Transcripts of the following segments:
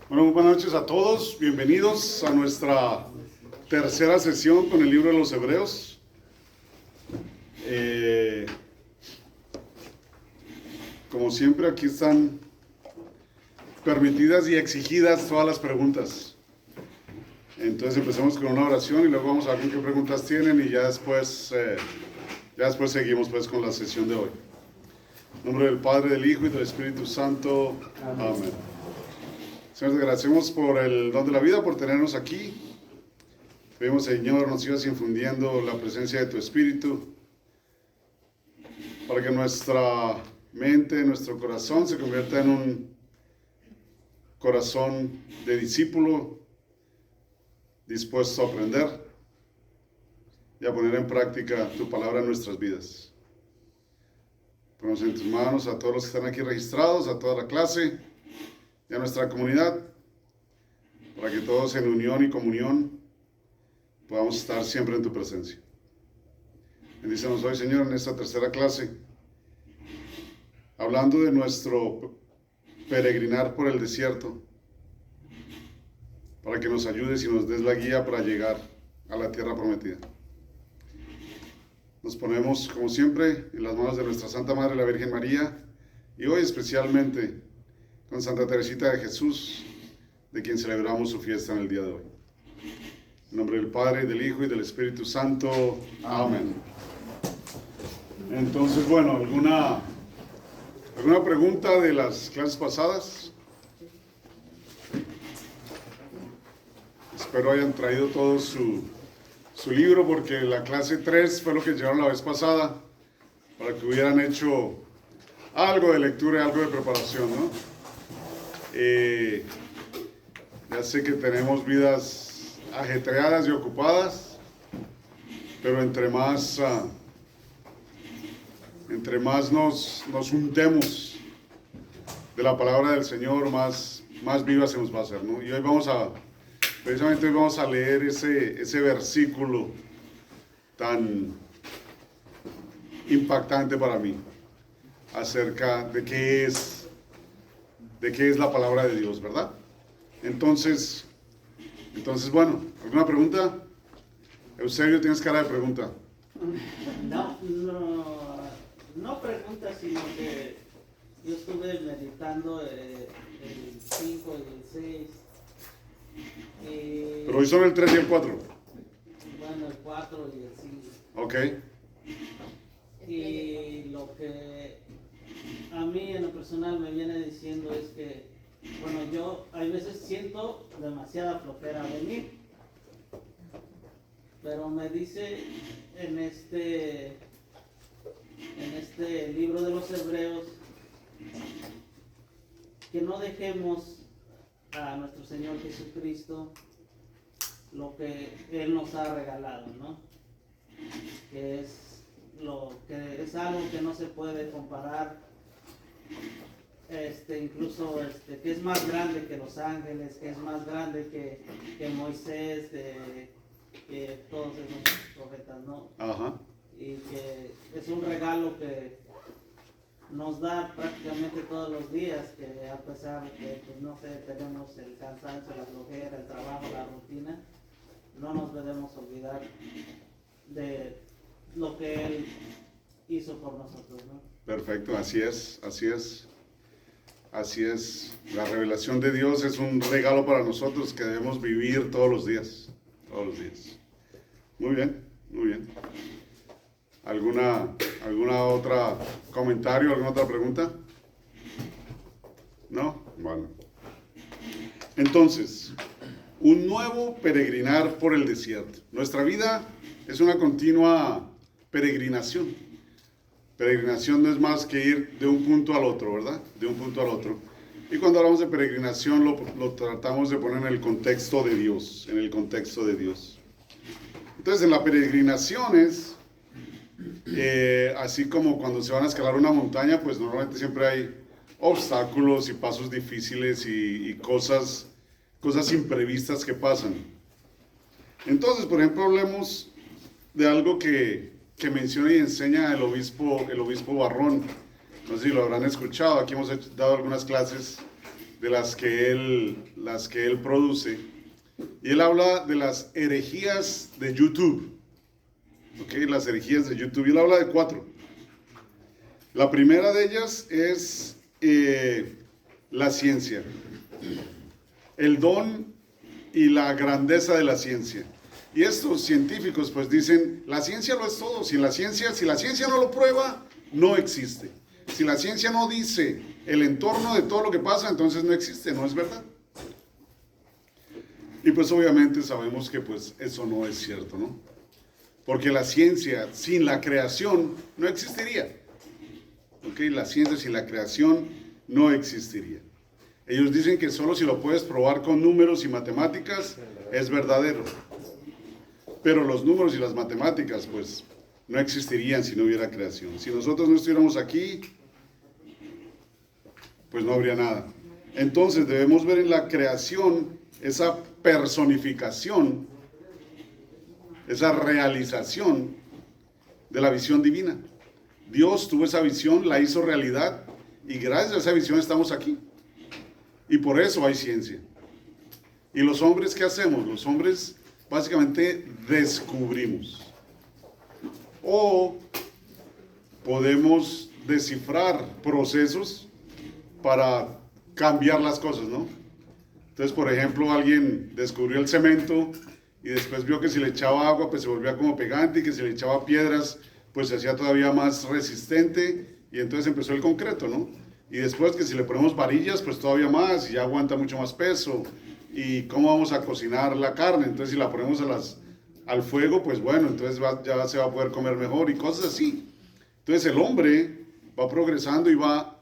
Bueno, muy buenas noches a todos. Bienvenidos a nuestra tercera sesión con el libro de los Hebreos. Como siempre, aquí están permitidas y exigidas todas las preguntas. Entonces empecemos con una oración y luego vamos a ver qué preguntas tienen y ya después seguimos pues con la sesión de hoy. En nombre del Padre, del Hijo y del Espíritu Santo. Amén. Señor, te agradecemos por el don de la vida, por tenernos aquí. Pedimos, Señor, nos sigas infundiendo la presencia de tu Espíritu, para que nuestra mente, nuestro corazón se convierta en un corazón de discípulo, dispuesto a aprender y a poner en práctica tu palabra en nuestras vidas. Ponemos en tus manos a todos los que están aquí registrados, a toda la clase y a nuestra comunidad, para que todos en unión y comunión podamos estar siempre en tu presencia. Bendícenos hoy, Señor, en esta tercera clase, hablando de nuestro peregrinar por el desierto, para que nos ayudes y nos des la guía para llegar a la tierra prometida. Nos ponemos, como siempre, en las manos de nuestra Santa Madre, la Virgen María, y hoy especialmente con Santa Teresita de Jesús, de quien celebramos su fiesta en el día de hoy. En nombre del Padre, del Hijo y del Espíritu Santo. Amén. Entonces, bueno, ¿alguna pregunta de las clases pasadas? Espero hayan traído todo su libro, porque la clase 3 fue lo que llevaron la vez pasada, para que hubieran hecho algo de lectura y algo de preparación, ¿no? Ya sé que tenemos vidas ajetreadas y ocupadas, pero entre más nos juntemos de la palabra del Señor, más viva se nos va a hacer, ¿no? Y hoy precisamente hoy vamos a leer ese versículo tan impactante para mí, acerca de qué es la palabra de Dios, ¿verdad? Entonces, ¿alguna pregunta? Eusebio, tienes cara de pregunta. No pregunta, sino que yo estuve meditando el 5 y el 6. Pero hoy son el 3 y el 4. Bueno, el 4 y el 5. Ok. Y lo que a mí en lo personal me viene diciendo es que, bueno, yo hay veces siento demasiada flojera venir, pero me dice en este libro de los Hebreos que no dejemos a nuestro Señor Jesucristo lo que Él nos ha regalado, ¿no? Que es algo que no se puede comparar, incluso que es más grande que los ángeles, que es más grande que Moisés, que todos esos profetas, ¿no? Ajá. Y que es un regalo que nos da prácticamente todos los días, que a pesar de que, pues, no sé, tenemos el cansancio, la flojera, el trabajo, la rutina, no nos debemos olvidar de lo que Él hizo por nosotros, ¿no? Perfecto, así es. La revelación de Dios es un regalo para nosotros que debemos vivir todos los días. Muy bien. ¿Alguna otra comentario, alguna otra pregunta? ¿No? Bueno. Entonces, un nuevo peregrinar por el desierto. Nuestra vida es una continua peregrinación. Peregrinación no es más que ir de un punto al otro, ¿verdad? De un punto al otro. Y cuando hablamos de peregrinación lo tratamos de poner en el contexto de Dios, Entonces, en las peregrinaciones, así como cuando se van a escalar una montaña, pues normalmente siempre hay obstáculos y pasos difíciles y cosas imprevistas que pasan. Entonces, por ejemplo, hablemos de algo que menciona y enseña el obispo Barrón. No sé si lo habrán escuchado, aquí hemos dado algunas clases de las que él produce. Y él habla de las herejías de YouTube. ¿Ok? Las herejías de YouTube. Y él habla de 4. La primera de ellas es la ciencia. El don y la grandeza de la ciencia. Y estos científicos pues dicen, la ciencia lo es todo. Si la ciencia no lo prueba, no existe. Si la ciencia no dice el entorno de todo lo que pasa, entonces no existe, no es verdad. Y pues obviamente sabemos que pues eso no es cierto, ¿no? Porque la ciencia sin la creación no existiría. ¿Ok? La ciencia sin la creación no existiría. Ellos dicen que solo si lo puedes probar con números y matemáticas es verdadero. Pero los números y las matemáticas pues no existirían si no hubiera creación. Si nosotros no estuviéramos aquí, pues no habría nada. Entonces debemos ver en la creación esa personificación, esa realización de la visión divina. Dios tuvo esa visión, la hizo realidad y gracias a esa visión estamos aquí. Y por eso hay ciencia. ¿Y los hombres qué hacemos? Los hombres básicamente descubrimos. O podemos descifrar procesos para cambiar las cosas, ¿no? Entonces, por ejemplo, alguien descubrió el cemento y después vio que si le echaba agua, pues se volvía como pegante y que si le echaba piedras, pues se hacía todavía más resistente y entonces empezó el concreto, ¿no? Y después que si le ponemos varillas, pues todavía más y ya aguanta mucho más peso. ¿Y cómo vamos a cocinar la carne? Entonces si la ponemos al fuego, pues bueno, entonces ya se va a poder comer mejor y cosas así. Entonces el hombre va progresando y va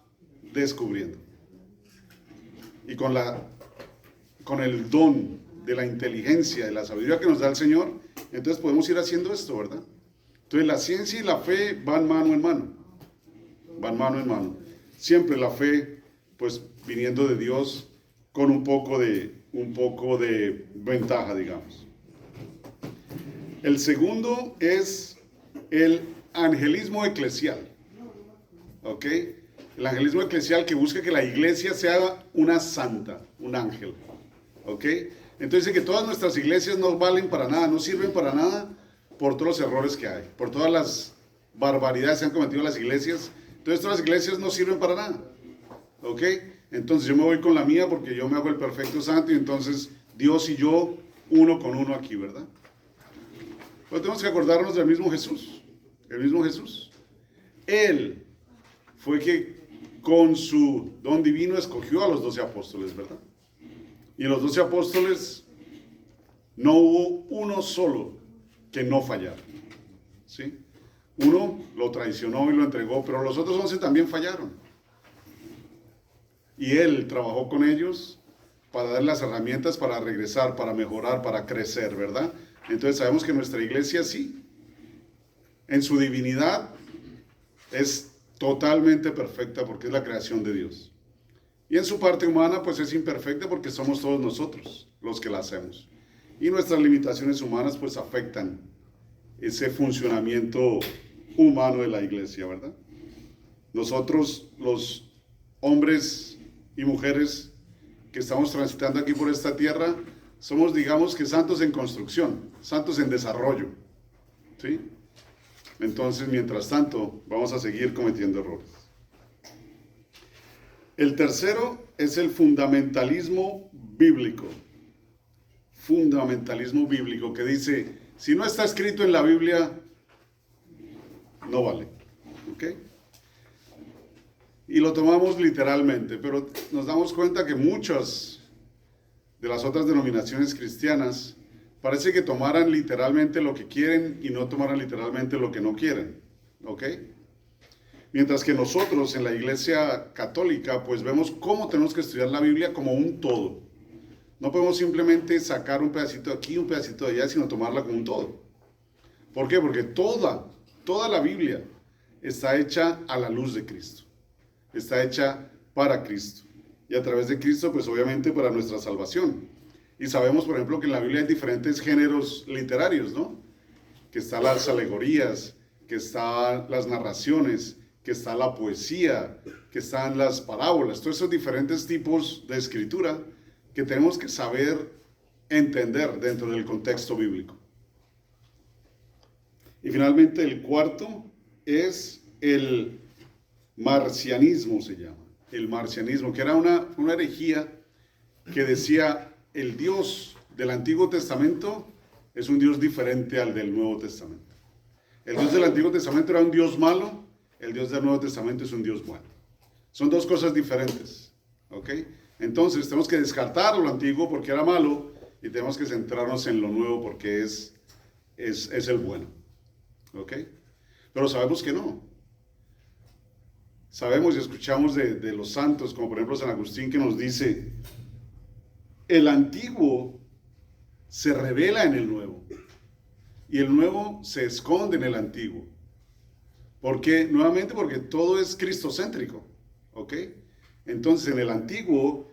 descubriendo. Y con el don de la inteligencia, de la sabiduría que nos da el Señor, entonces podemos ir haciendo esto, ¿verdad? Entonces la ciencia y la fe van mano en mano. Van mano en mano. Siempre la fe, pues viniendo de Dios con un poco de ventaja, digamos. El segundo es el angelismo eclesial. ¿Ok? El angelismo eclesial que busca que la iglesia sea una santa, un ángel. ¿Ok? Entonces dice que todas nuestras iglesias no valen para nada, no sirven para nada por todos los errores que hay, por todas las barbaridades que han cometido las iglesias. Entonces todas las iglesias no sirven para nada. ¿Ok? Entonces yo me voy con la mía porque yo me hago el perfecto santo y entonces Dios y yo, uno con uno aquí, ¿verdad? Pero tenemos que acordarnos del mismo Jesús. El mismo Jesús. Él fue que con su don divino escogió a los 12 apóstoles, ¿verdad? Y los 12 apóstoles no hubo uno solo que no fallara. ¿Sí? Uno lo traicionó y lo entregó, pero los otros 11 también fallaron. Y él trabajó con ellos para dar las herramientas para regresar, para mejorar, para crecer, ¿verdad? Entonces sabemos que nuestra iglesia sí, en su divinidad, es totalmente perfecta porque es la creación de Dios. Y en su parte humana, pues es imperfecta porque somos todos nosotros los que la hacemos. Y nuestras limitaciones humanas, pues afectan ese funcionamiento humano de la iglesia, ¿verdad? Nosotros, los hombres y mujeres que estamos transitando aquí por esta tierra, somos, digamos que santos en construcción, santos en desarrollo, ¿sí? Entonces, mientras tanto, vamos a seguir cometiendo errores. El tercero es el fundamentalismo bíblico. Fundamentalismo bíblico que dice, si no está escrito en la Biblia, no vale. ¿Ok? Y lo tomamos literalmente, pero nos damos cuenta que muchas de las otras denominaciones cristianas parece que tomaran literalmente lo que quieren y no tomaran literalmente lo que no quieren. ¿Ok? Mientras que nosotros en la Iglesia Católica pues vemos cómo tenemos que estudiar la Biblia como un todo. No podemos simplemente sacar un pedacito de aquí, un pedacito de allá, sino tomarla como un todo. ¿Por qué? Porque toda la Biblia está hecha a la luz de Cristo. Está hecha para Cristo. Y a través de Cristo pues obviamente para nuestra salvación. Y sabemos por ejemplo que en la Biblia hay diferentes géneros literarios, ¿no? Que están las alegorías, que están las narraciones, que está la poesía, que están las parábolas, todos esos diferentes tipos de escritura que tenemos que saber entender dentro del contexto bíblico. Y finalmente el cuarto es el marcianismo, se llama. El marcianismo, que era una herejía que decía el Dios del Antiguo Testamento es un Dios diferente al del Nuevo Testamento. El Dios del Antiguo Testamento era un Dios malo, el Dios del Nuevo Testamento es un Dios bueno. Son dos cosas diferentes, ¿ok? Entonces tenemos que descartar lo antiguo porque era malo y tenemos que centrarnos en lo nuevo porque es el bueno, ¿ok? Pero sabemos que no. Sabemos y escuchamos de los santos, como por ejemplo San Agustín, que nos dice, el antiguo se revela en el nuevo y el nuevo se esconde en el antiguo. ¿Por qué? Nuevamente porque todo es cristocéntrico, ¿ok? Entonces en el antiguo,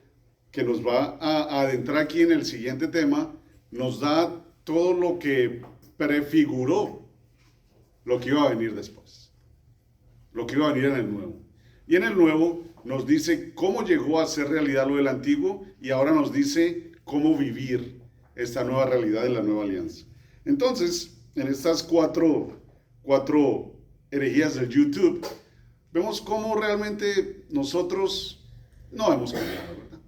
que nos va a adentrar aquí en el siguiente tema, nos da todo lo que prefiguró lo que iba a venir después, lo que iba a venir en el nuevo. Y en el nuevo nos dice cómo llegó a ser realidad lo del antiguo y ahora nos dice cómo vivir esta nueva realidad de la nueva alianza. Entonces, en estas cuatro herejías del YouTube, vemos cómo realmente nosotros no hemos cambiado, ¿verdad?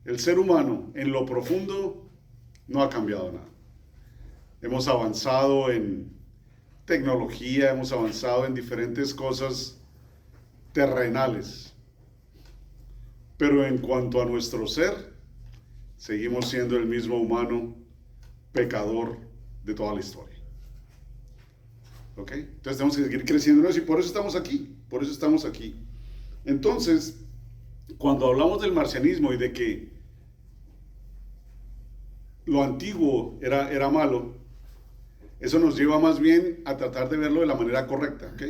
El ser humano en lo profundo no ha cambiado nada. Hemos avanzado en tecnología, hemos avanzado en diferentes cosas terrenales, pero en cuanto a nuestro ser, seguimos siendo el mismo humano pecador de toda la historia. ¿Ok? Entonces tenemos que seguir creciendo en eso y por eso estamos aquí, Entonces, cuando hablamos del marcianismo y de que lo antiguo era malo, eso nos lleva más bien a tratar de verlo de la manera correcta, ¿ok?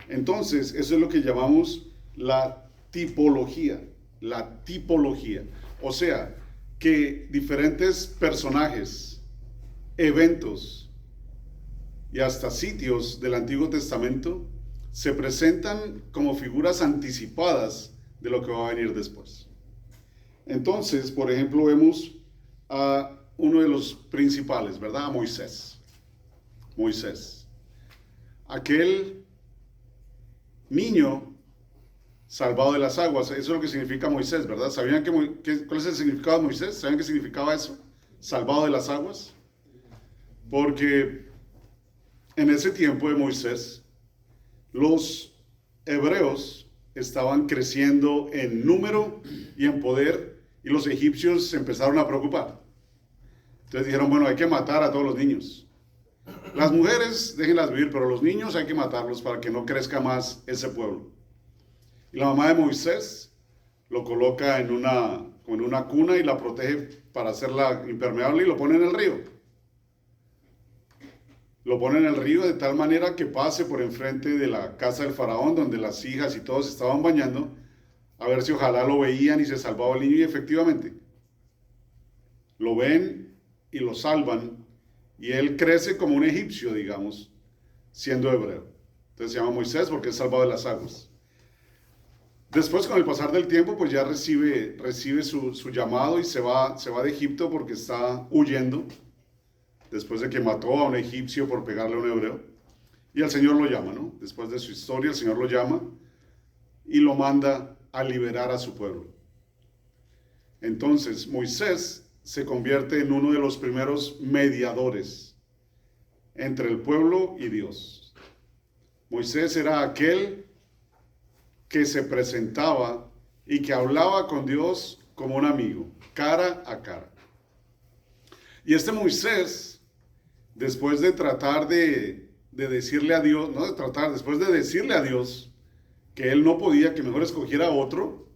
Entonces, eso es lo que llamamos la tipología, o sea, que diferentes personajes, eventos y hasta sitios del Antiguo Testamento se presentan como figuras anticipadas de lo que va a venir después. Entonces, por ejemplo, vemos a uno de los principales, ¿verdad? A Moisés. Aquel niño salvado de las aguas, eso es lo que significa Moisés, ¿verdad? ¿Sabían cuál es el significado de Moisés? ¿Sabían qué significaba eso? Salvado de las aguas. Porque en ese tiempo de Moisés, los hebreos estaban creciendo en número y en poder y los egipcios se empezaron a preocupar. Entonces dijeron, bueno, hay que matar a todos los niños. Las mujeres, déjenlas vivir, pero los niños hay que matarlos para que no crezca más ese pueblo. Y la mamá de Moisés lo coloca en una cuna y la protege para hacerla impermeable y lo pone en el río. Lo pone en el río de tal manera que pase por enfrente de la casa del faraón, donde las hijas y todos estaban bañando, a ver si ojalá lo veían y se salvaba el niño, y efectivamente lo ven y lo salvan, y él crece como un egipcio, digamos, siendo hebreo. Entonces se llama Moisés porque es salvado de las aguas. Después, con el pasar del tiempo, pues ya recibe su llamado y se va de Egipto porque está huyendo, después de que mató a un egipcio por pegarle a un hebreo. Y el Señor lo llama, ¿no? Después de su historia, el Señor lo llama y lo manda a liberar a su pueblo. Entonces, Moisés se convierte en uno de los primeros mediadores entre el pueblo y Dios. Moisés era aquel que se presentaba y que hablaba con Dios como un amigo, cara a cara. Y este Moisés, después de tratar de decirle a Dios, después de decirle a Dios que él no podía, que mejor escogiera otro,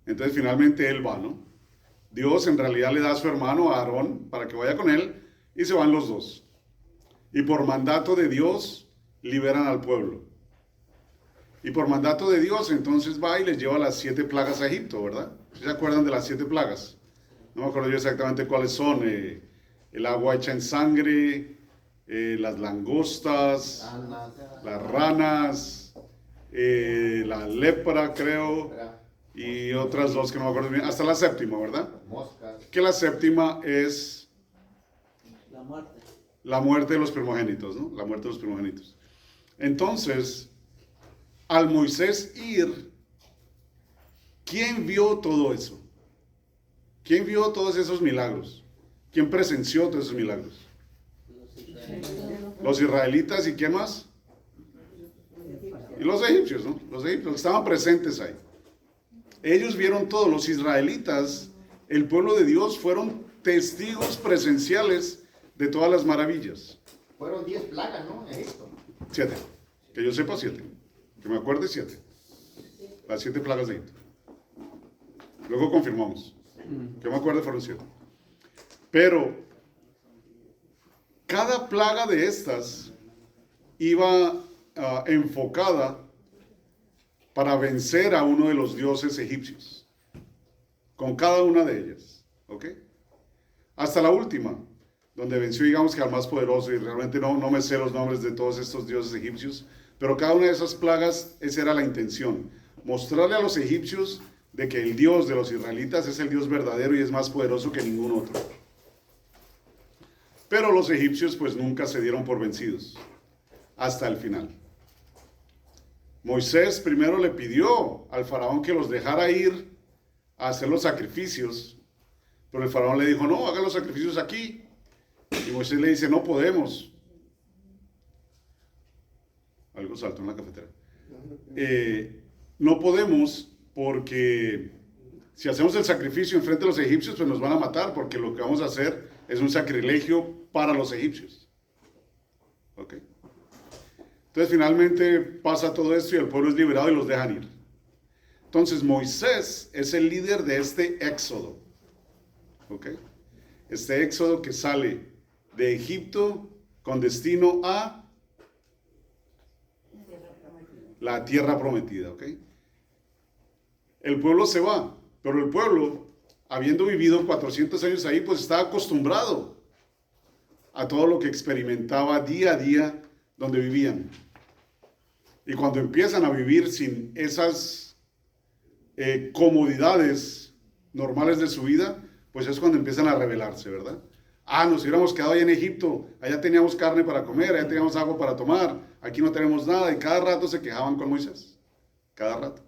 entonces finalmente él va, ¿no? Dios en realidad le da a su hermano, a Aarón, para que vaya con él, y se van los dos. Y por mandato de Dios, liberan al pueblo. Y por mandato de Dios, entonces va y les lleva las 7 plagas a Egipto, ¿verdad? ¿Se acuerdan de las 7 plagas? No me acuerdo yo exactamente cuáles son. El agua hecha en sangre, las langostas, las ranas, la lepra, creo, y otras dos que no me acuerdo bien, hasta la séptima, ¿verdad? Moscas. Que la séptima es La muerte. la muerte de los primogénitos, ¿no? La muerte de los primogénitos. Entonces, al Moisés ir, ¿quién vio todo eso? ¿Quién vio todos esos milagros? ¿Quién presenció todos esos milagros? Los israelitas. Los israelitas y ¿quién más? Y los egipcios, ¿no? Los egipcios que estaban presentes ahí. Ellos vieron todo. Los israelitas, el pueblo de Dios, fueron testigos presenciales de todas las maravillas. Fueron 10 plagas, ¿no? En Egipto. 7. Que yo sepa 7. Que me acuerde 7. Las 7 plagas de Egipto. Luego confirmamos. Que me acuerde fueron 7. Pero cada plaga de estas iba enfocada para vencer a uno de los dioses egipcios. Con cada una de ellas. ¿Ok? Hasta la última, donde venció, digamos que al más poderoso, y realmente no me sé los nombres de todos estos dioses egipcios, pero cada una de esas plagas, esa era la intención, mostrarle a los egipcios de que el Dios de los israelitas es el Dios verdadero y es más poderoso que ningún otro. Pero los egipcios pues nunca se dieron por vencidos, hasta el final. Moisés primero le pidió al faraón que los dejara ir a hacer los sacrificios, pero el faraón le dijo, no, haga los sacrificios aquí. Y Moisés le dice, no podemos. Algo saltó en la cafetera. No podemos porque si hacemos el sacrificio enfrente de los egipcios, pues nos van a matar, porque lo que vamos a hacer es un sacrilegio para los egipcios. ¿Ok? Entonces finalmente pasa todo esto y el pueblo es liberado y los dejan ir. Entonces Moisés es el líder de este éxodo. ¿Ok? Este éxodo que sale de Egipto con destino a la tierra prometida, ¿ok? El pueblo se va, pero el pueblo, habiendo vivido 400 años ahí, pues estaba acostumbrado a todo lo que experimentaba día a día donde vivían. Y cuando empiezan a vivir sin esas comodidades normales de su vida, pues es cuando empiezan a rebelarse, ¿verdad? Nos hubiéramos quedado ahí en Egipto, allá teníamos carne para comer, allá teníamos agua para tomar, aquí no tenemos nada, y cada rato se quejaban con Moisés, cada rato.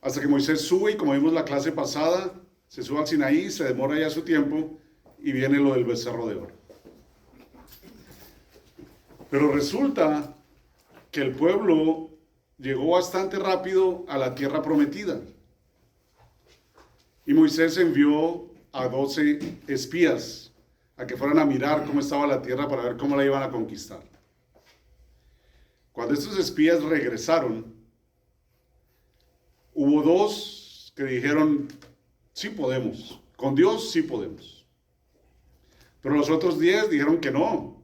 Hasta que Moisés sube, y como vimos la clase pasada, se sube al Sinaí, se demora ya su tiempo, y viene lo del becerro de oro. Pero resulta que el pueblo llegó bastante rápido a la tierra prometida. Y Moisés envió a 12 espías a que fueran a mirar cómo estaba la tierra para ver cómo la iban a conquistar. Cuando estos espías regresaron, hubo 2 que dijeron, sí podemos, con Dios sí podemos. Pero los otros 10 dijeron que no.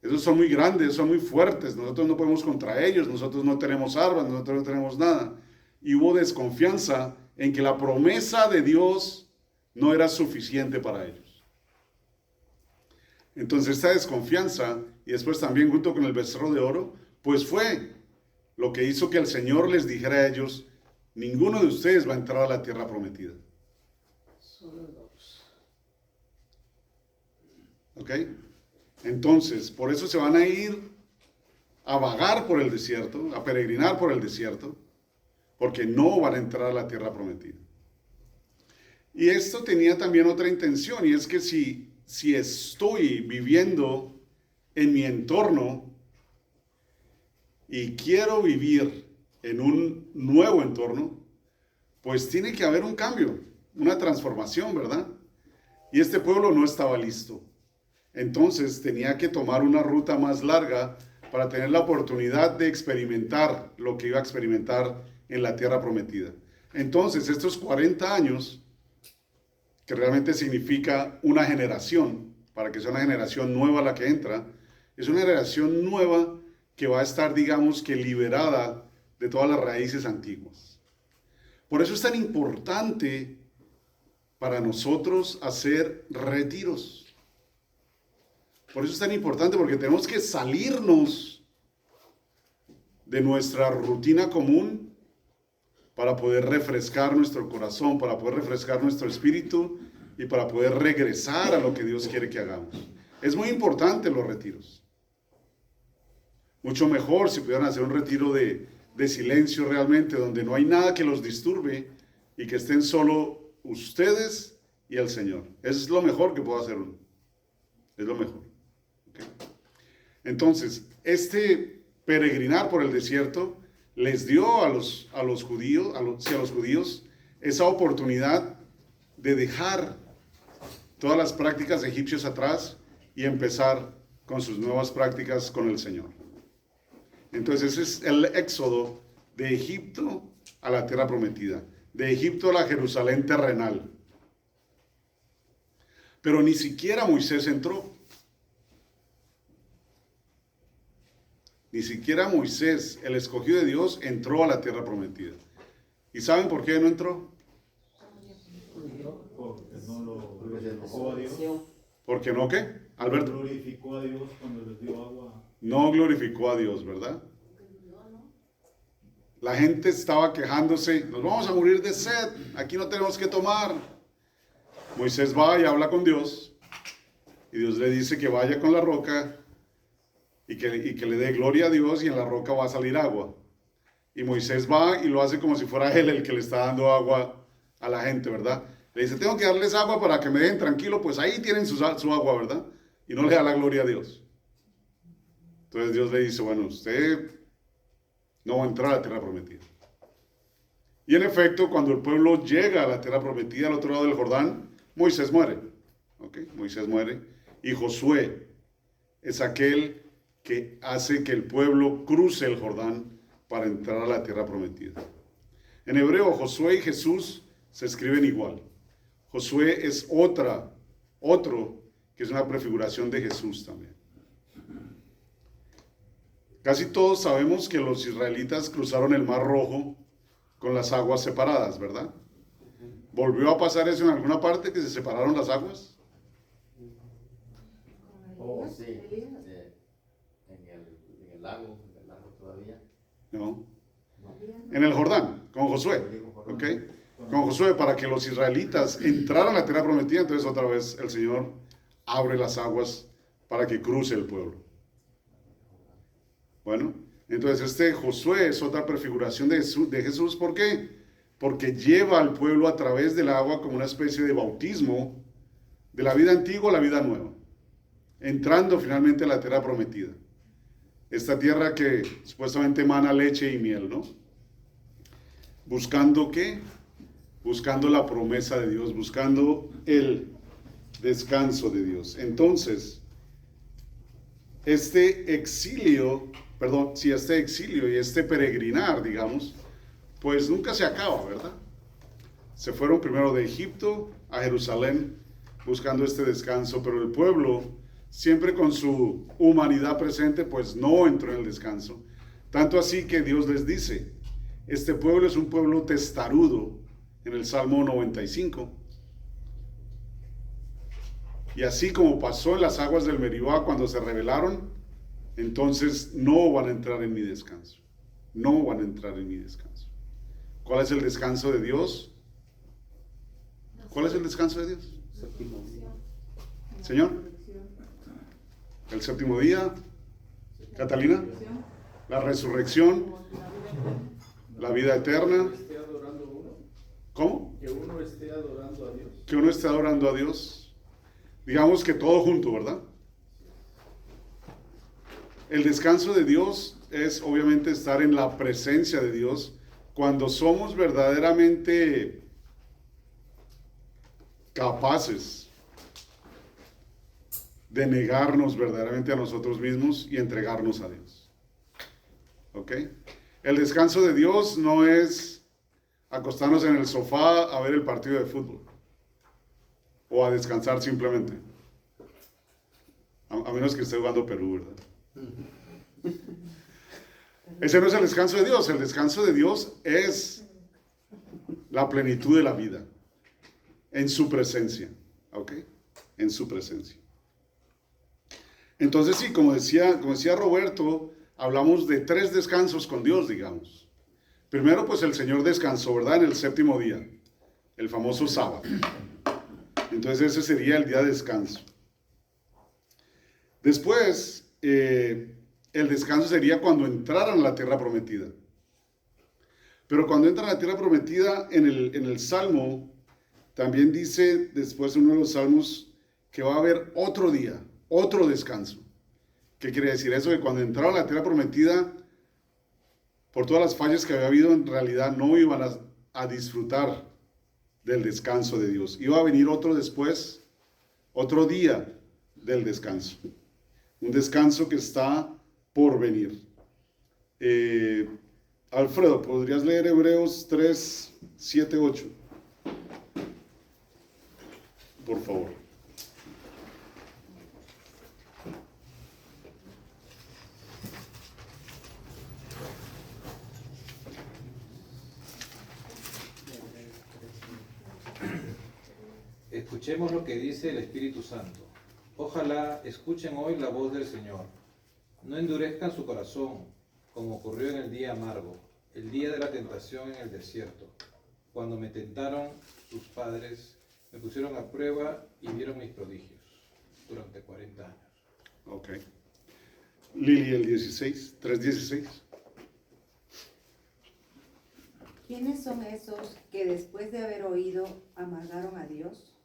Esos son muy grandes, son muy fuertes, nosotros no podemos contra ellos, nosotros no tenemos armas, nosotros no tenemos nada. Y hubo desconfianza en que la promesa de Dios no era suficiente para ellos. Entonces esta desconfianza, y después también junto con el becerro de oro, pues fue lo que hizo que el Señor les dijera a ellos, ninguno de ustedes va a entrar a la tierra prometida. Solo 2. ¿Ok? Entonces, por eso se van a ir a vagar por el desierto, a peregrinar por el desierto, porque no van a entrar a la tierra prometida. Y esto tenía también otra intención, y es que si estoy viviendo en mi entorno y quiero vivir en un nuevo entorno, pues tiene que haber un cambio, una transformación, ¿verdad? Y este pueblo no estaba listo. Entonces tenía que tomar una ruta más larga para tener la oportunidad de experimentar lo que iba a experimentar en la tierra prometida. Entonces estos 40 años, que realmente significa una generación, para que sea una generación nueva la que entra, es una generación nueva que va a estar, digamos que liberada de todas las raíces antiguas. Por eso es tan importante para nosotros hacer retiros. Por eso es tan importante, porque tenemos que salirnos de nuestra rutina común para poder refrescar nuestro corazón, para poder refrescar nuestro espíritu y para poder regresar a lo que Dios quiere que hagamos. Es muy importante los retiros. Mucho mejor si pudieran hacer un retiro de silencio realmente, donde no hay nada que los disturbe y que estén solo ustedes y el Señor. Es lo mejor que puedo hacer uno. Es lo mejor. ¿Okay? Entonces, este peregrinar por el desierto les dio a los judíos esa oportunidad de dejar todas las prácticas egipcias atrás y empezar con sus nuevas prácticas con el Señor. Entonces ese es el éxodo de Egipto a la tierra prometida, de Egipto a la Jerusalén terrenal. Pero ni siquiera Moisés entró. Ni siquiera Moisés, el escogido de Dios, entró a la tierra prometida. ¿Y saben por qué no entró? Porque no lo glorificó a Dios. ¿Por qué no qué? Alberto. Glorificó a Dios cuando les dio agua. No glorificó a Dios, ¿verdad? La gente estaba quejándose, nos vamos a morir de sed, aquí no tenemos que tomar. Moisés va y habla con Dios, y Dios le dice que vaya con la roca y que le dé gloria a Dios, y en la roca va a salir agua. Y Moisés va y lo hace como si fuera él el que le está dando agua a la gente, ¿verdad? Le dice, tengo que darles agua para que me dejen tranquilo, pues ahí tienen su agua, ¿verdad? Y no le da la gloria a Dios. Entonces Dios le dice, bueno, usted no va a entrar a la tierra prometida. Y en efecto, cuando el pueblo llega a la tierra prometida al otro lado del Jordán, Moisés muere. ¿Okay? Moisés muere. Y Josué es aquel que hace que el pueblo cruce el Jordán para entrar a la tierra prometida. En hebreo, Josué y Jesús se escriben igual. Josué es otro que es una prefiguración de Jesús también. Casi todos sabemos que los israelitas cruzaron el Mar Rojo con las aguas separadas, ¿verdad? ¿Volvió a pasar eso en alguna parte, que se separaron las aguas? Oh, sí. En el lago todavía. No. En el Jordán, con Josué. ¿Ok? Con Josué, para que los israelitas entraran a la tierra prometida, entonces otra vez el Señor abre las aguas para que cruce el pueblo. Bueno, entonces este Josué es otra prefiguración de Jesús. ¿Por qué? Porque lleva al pueblo a través del agua como una especie de bautismo de la vida antigua a la vida nueva, entrando finalmente a la tierra prometida. Esta tierra que supuestamente emana leche y miel, ¿no? ¿Buscando qué? Buscando la promesa de Dios, buscando el descanso de Dios. Entonces, este exilio y este peregrinar, digamos, pues nunca se acaba, ¿verdad? Se fueron primero de Egipto a Jerusalén buscando este descanso, pero el pueblo, siempre con su humanidad presente, pues no entró en el descanso. Tanto así que Dios les dice, este pueblo es un pueblo testarudo, en el Salmo 95. Y así como pasó en las aguas del Meribá cuando se rebelaron, entonces no van a entrar en mi descanso. No van a entrar en mi descanso. ¿Cuál es el descanso de Dios? ¿Cuál es el descanso de Dios? Señor. El séptimo día. Catalina. La resurrección. La vida eterna. ¿Cómo? Que uno esté adorando a Dios. Que uno esté adorando a Dios. Digamos que todo junto, ¿verdad? El descanso de Dios es obviamente estar en la presencia de Dios cuando somos verdaderamente capaces de negarnos verdaderamente a nosotros mismos y entregarnos a Dios. ¿Ok? El descanso de Dios no es acostarnos en el sofá a ver el partido de fútbol o a descansar simplemente. A menos que esté jugando Perú, ¿verdad? Ese no es el descanso de Dios. El descanso de Dios es la plenitud de la vida en su presencia. ¿Ok? En su presencia. Entonces sí, como decía Roberto, hablamos de 3 descansos con Dios, digamos. Primero, pues el Señor descansó, ¿verdad? En el 7º día, el famoso sábado. Entonces ese sería el día de descanso. Después, el descanso sería cuando entraran a la tierra prometida. Pero cuando entran a la tierra prometida, en el Salmo, también dice, después en uno de los Salmos, que va a haber otro día, otro descanso. ¿Qué quiere decir eso? Que cuando entraron a la tierra prometida, por todas las fallas que había habido, en realidad no iban a disfrutar del descanso de Dios. Iba a venir otro después, otro día del descanso. Un descanso que está por venir. Alfredo, ¿podrías leer Hebreos 3, 7, 8? Por favor. Escuchemos lo que dice el Espíritu Santo. Ojalá escuchen hoy la voz del Señor. No endurezcan su corazón, como ocurrió en el día amargo, el día de la tentación en el desierto, cuando me tentaron sus padres, me pusieron a prueba y vieron mis prodigios durante 40 años. Ok. Lili, el 16, 3:16. ¿Quiénes son esos que después de haber oído amargaron a Dios?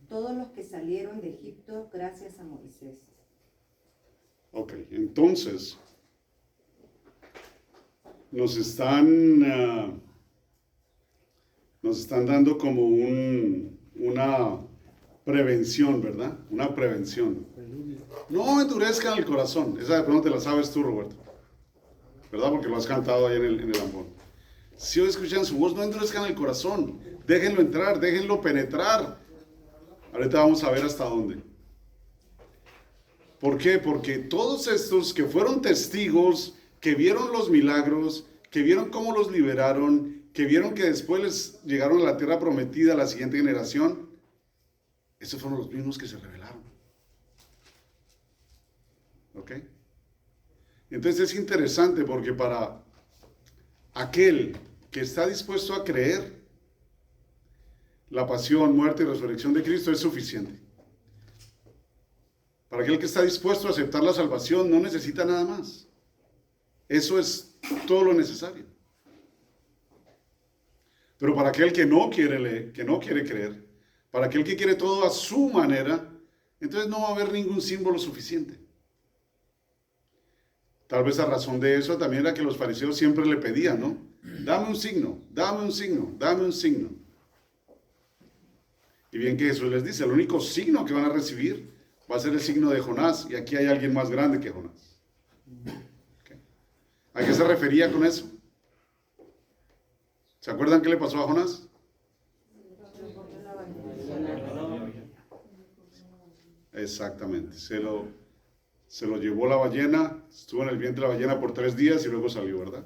Todos los que salieron de Egipto gracias a Moisés. Ok, entonces nos están dando como una prevención, ¿verdad? Una prevención. No endurezcan el corazón. Esa de pronto te la sabes tú, Roberto, ¿verdad? Porque lo has cantado ahí en el ambón. Si hoy escuchan su voz, no endurezcan el corazón. Déjenlo entrar, déjenlo penetrar. Ahorita vamos a ver hasta dónde. ¿Por qué? Porque todos estos que fueron testigos, que vieron los milagros, que vieron cómo los liberaron, que vieron que después les llegaron a la tierra prometida a la siguiente generación, esos fueron los mismos que se rebelaron. ¿Ok? Entonces es interesante porque para aquel que está dispuesto a creer, la pasión, muerte y resurrección de Cristo es suficiente. Para aquel que está dispuesto a aceptar la salvación, no necesita nada más. Eso es todo lo necesario. Pero para aquel que no quiere creer, para aquel que quiere todo a su manera, entonces no va a haber ningún símbolo suficiente. Tal vez a razón de eso también era que los fariseos siempre le pedían, ¿no? Dame un signo, dame un signo, dame un signo. Y bien que Jesús les dice, el único signo que van a recibir va a ser el signo de Jonás, y aquí hay alguien más grande que Jonás. ¿Okay? ¿A qué se refería con eso? ¿Se acuerdan qué le pasó a Jonás? Exactamente, se lo llevó la ballena, estuvo en el vientre de la ballena por 3 días y luego salió, ¿verdad?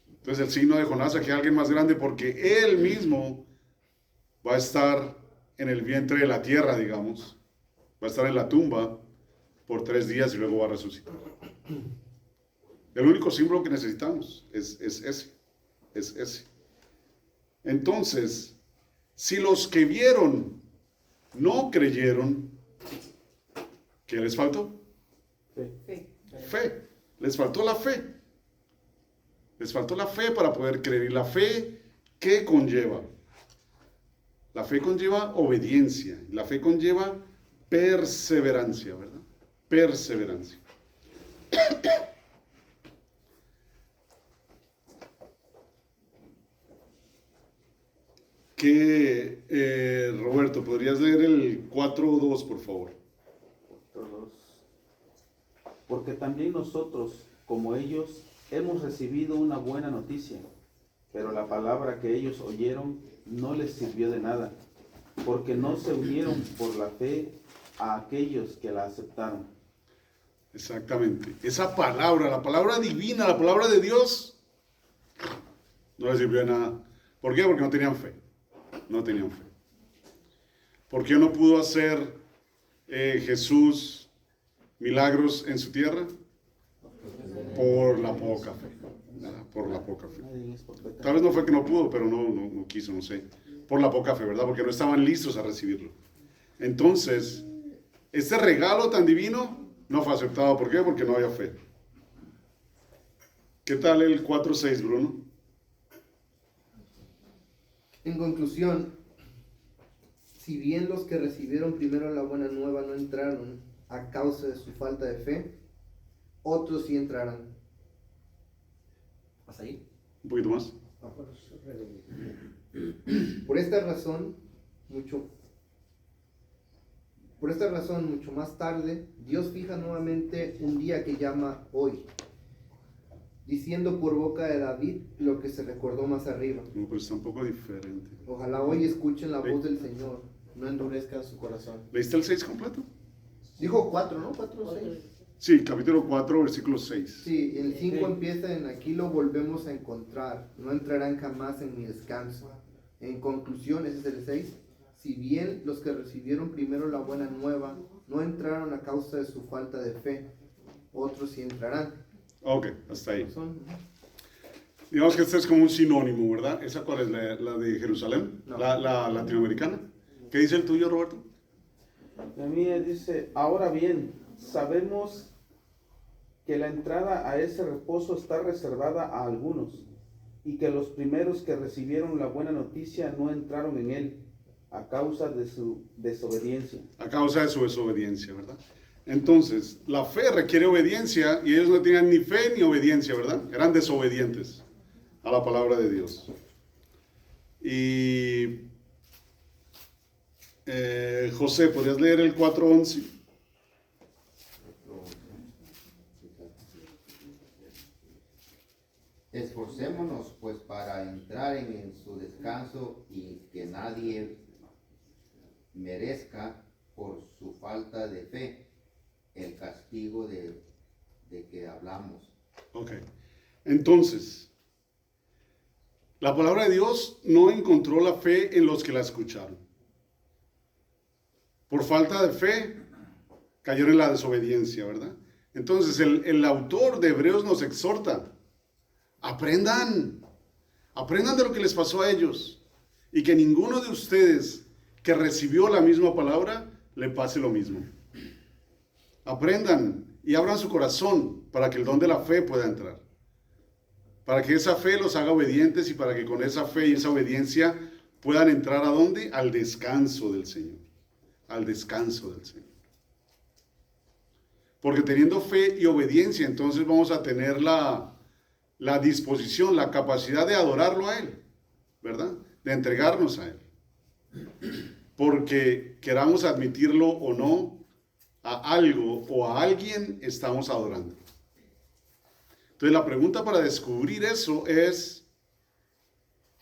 Entonces el signo de Jonás, aquí hay alguien más grande porque él mismo va a estar en el vientre de la tierra, digamos, va a estar en la tumba por 3 días y luego va a resucitar. El único símbolo que necesitamos es ese. Entonces, si los que vieron no creyeron, ¿qué les faltó? Fe. Les faltó la fe. Les faltó la fe para poder creer. ¿Y la fe qué conlleva? La fe conlleva obediencia. La fe conlleva perseverancia, ¿verdad? Perseverancia. Roberto, ¿podrías leer el 4:2, por favor? Porque también nosotros, como ellos, hemos recibido una buena noticia, pero la palabra que ellos oyeron no les sirvió de nada, porque no se unieron por la fe a aquellos que la aceptaron. Exactamente. Esa palabra, la palabra divina, la palabra de Dios, no les sirvió de nada. ¿Por qué? Porque no tenían fe. No tenían fe. ¿Por qué no pudo hacer Jesús milagros en su tierra? Por la poca fe. ¿Verdad? Por la poca fe. Nadie es profeta. Tal vez no fue que no pudo, pero no quiso, no sé. Por la poca fe, ¿verdad? Porque no estaban listos a recibirlo. Entonces, este regalo tan divino no fue aceptado. ¿Por qué? Porque no había fe. ¿Qué tal el 4:6, Bruno? En conclusión, si bien los que recibieron primero la buena nueva no entraron a causa de su falta de fe, otros sí entrarán. ¿Hasta ahí? Un poquito más. Por esta razón, mucho más tarde, Dios fija nuevamente un día que llama hoy, diciendo por boca de David lo que se recordó más arriba. No, pero está un poco diferente. Ojalá hoy escuchen la voz del Señor, no endurezcan su corazón. ¿Leíste el 6 completo? Dijo 4, ¿no? 4 o 6. Sí, capítulo 4, versículo 6. Sí, el 5 empieza en aquí lo volvemos a encontrar, no entrarán jamás en mi descanso. En conclusión, ese es el 6. Si bien los que recibieron primero la buena nueva no entraron a causa de su falta de fe, otros sí entrarán. Ok, hasta ahí. Son- Digamos que este es como un sinónimo, ¿verdad? ¿Esa cuál es? ¿La de Jerusalén? No. ¿La latinoamericana? ¿Qué dice el tuyo, Roberto? La mía dice, ahora bien, sabemos que la entrada a ese reposo está reservada a algunos, y que los primeros que recibieron la buena noticia no entraron en él, a causa de su desobediencia. A causa de su desobediencia, ¿verdad? Entonces, la fe requiere obediencia y ellos no tenían ni fe ni obediencia, ¿verdad? Eran desobedientes a la palabra de Dios. Y José, ¿podrías leer el 4:11? Esforcémonos pues para entrar en su descanso y que nadie merezca por su falta de fe el castigo de que hablamos. Ok. Entonces, la palabra de Dios no encontró la fe en los que la escucharon. Por falta de fe, cayeron en la desobediencia, ¿verdad? Entonces, el autor de Hebreos nos exhorta. Aprendan de lo que les pasó a ellos y que ninguno de ustedes que recibió la misma palabra le pase lo mismo. Aprendan y abran su corazón para que el don de la fe pueda entrar, para que esa fe los haga obedientes y para que con esa fe y esa obediencia puedan entrar ¿a dónde? Al descanso del Señor, al descanso del Señor. Porque teniendo fe y obediencia, entonces vamos a tener la disposición, la capacidad de adorarlo a Él, ¿verdad? De entregarnos a Él. Porque queramos admitirlo o no, a algo o a alguien estamos adorando. Entonces la pregunta para descubrir eso es,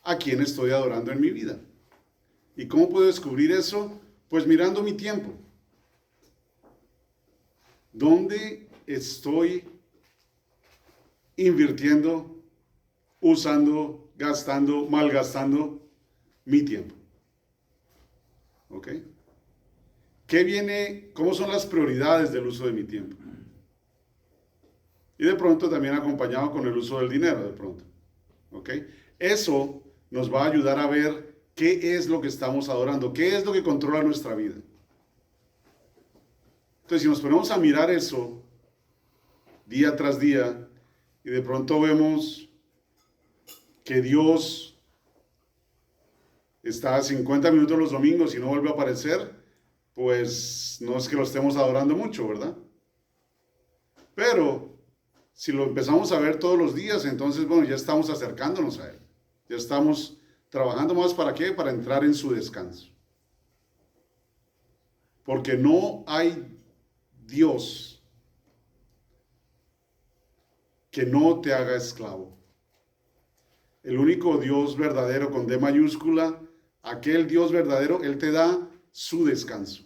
¿a quién estoy adorando en mi vida? ¿Y cómo puedo descubrir eso? Pues mirando mi tiempo. ¿Dónde estoy invirtiendo, usando, gastando, malgastando mi tiempo? ¿Ok? ¿Qué viene? ¿Cómo son las prioridades del uso de mi tiempo? Y de pronto también acompañado con el uso del dinero, de pronto. ¿Ok? Eso nos va a ayudar a ver qué es lo que estamos adorando, qué es lo que controla nuestra vida. Entonces, si nos ponemos a mirar eso día tras día y de pronto vemos que Dios está a 50 minutos los domingos y no vuelve a aparecer, pues no es que lo estemos adorando mucho, ¿verdad? Pero si lo empezamos a ver todos los días, entonces, bueno, ya estamos acercándonos a Él. Ya estamos trabajando más, ¿para qué? Para entrar en su descanso. Porque no hay Dios que no te haga esclavo. El único Dios verdadero con D mayúscula, aquel Dios verdadero, Él te da su descanso.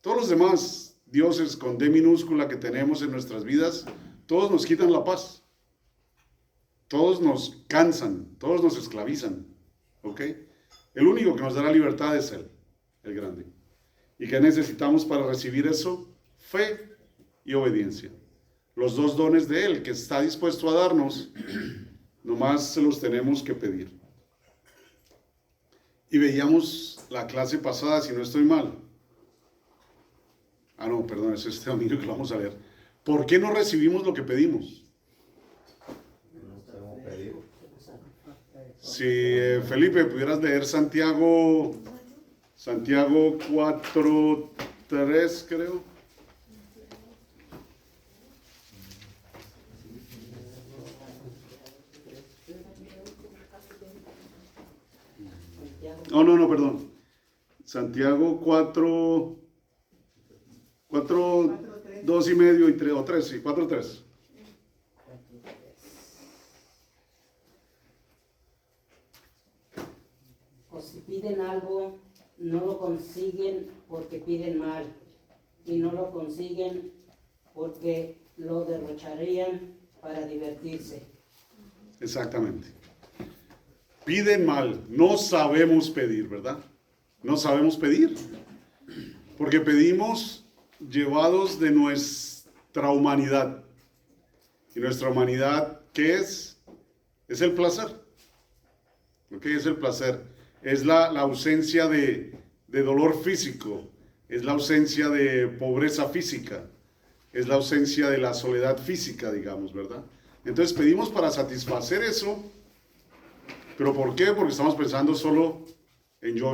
Todos los demás dioses con D minúscula que tenemos en nuestras vidas, todos nos quitan la paz. Todos nos cansan, todos nos esclavizan. ¿Ok? El único que nos da la libertad es Él, el grande. ¿Y qué necesitamos para recibir eso? Fe y obediencia. los dos dones de Él que está dispuesto a darnos, nomás se los tenemos que pedir. Y veíamos la clase pasada, si no estoy mal. Ah, no, perdón, es este domingo que lo vamos a leer. ¿Por qué no recibimos lo que pedimos? Si Felipe, pudieras leer Santiago 4:3, creo. No, perdón. Santiago 2:30 y 3, o 3, sí, 4:3. O si piden algo, no lo consiguen porque piden mal, y no lo consiguen porque lo derrocharían para divertirse. Exactamente. Piden mal, no sabemos pedir, ¿verdad? No sabemos pedir, porque pedimos llevados de nuestra humanidad. Y nuestra humanidad, ¿qué es? Es el placer. ¿Qué es el placer? Es la ausencia de dolor físico, es la ausencia de pobreza física, es la ausencia de la soledad física, digamos, ¿verdad? Entonces pedimos para satisfacer eso, ¿pero por qué? Porque estamos pensando solo en yo.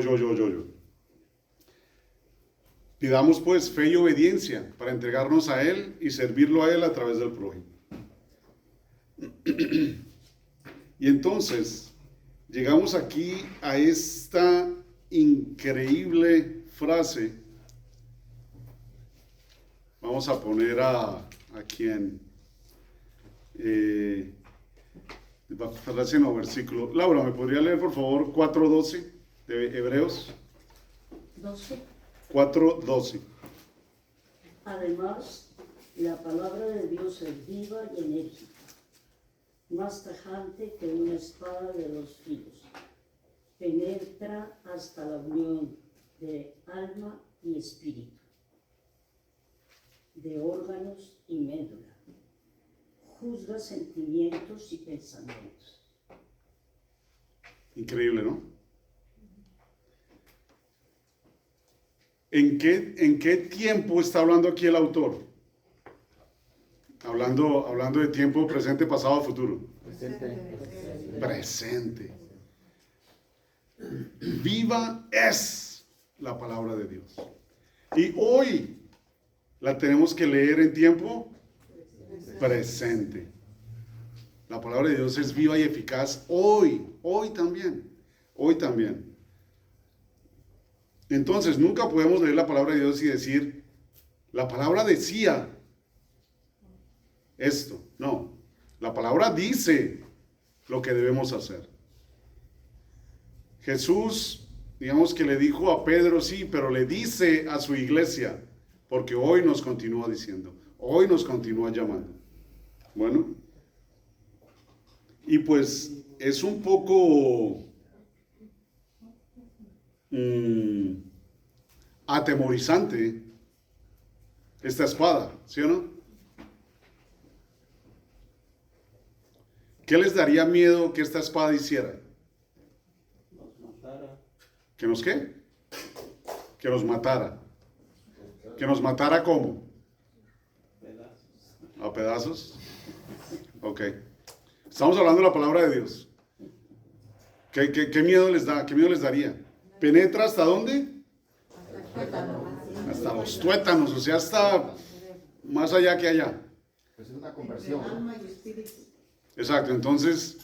Pidamos pues fe y obediencia para entregarnos a Él y servirlo a Él a través del prójimo. Y entonces llegamos aquí a esta increíble frase. Vamos a poner a quien frase no, versículo. Laura, ¿me podría leer por favor 4:12 de Hebreos? 12. 4:12. Además, la palabra de Dios es viva y enérgica, más tajante que una espada de 2 filos. Penetra hasta la unión de alma y espíritu, de órganos y médula. Juzga sentimientos y pensamientos. Increíble, ¿no? ¿En qué tiempo está hablando aquí el autor? Hablando de tiempo presente, pasado, futuro. Presente. Viva es la palabra de Dios. Y hoy la tenemos que leer en tiempo presente. La palabra de Dios es viva y eficaz hoy también. Entonces, nunca podemos leer la palabra de Dios y decir, la palabra decía esto. No, la palabra dice lo que debemos hacer. Jesús, digamos que le dijo a Pedro, sí, pero le dice a su iglesia, porque hoy nos continúa diciendo, hoy nos continúa llamando. Bueno, y pues es un poco atemorizante esta espada, ¿sí o no? ¿Qué les daría miedo que esta espada hiciera? Nos matara. ¿Que nos qué? Que nos matara. ¿Que nos matara cómo? Pedazos. ¿A pedazos? Ok. Estamos hablando de la palabra de Dios. ¿Qué miedo les da? ¿Qué miedo les daría? ¿Penetra hasta dónde? Hasta los tuétanos, o sea, hasta más allá que allá. Pues es una conversión. Alma y espíritu. Exacto, entonces,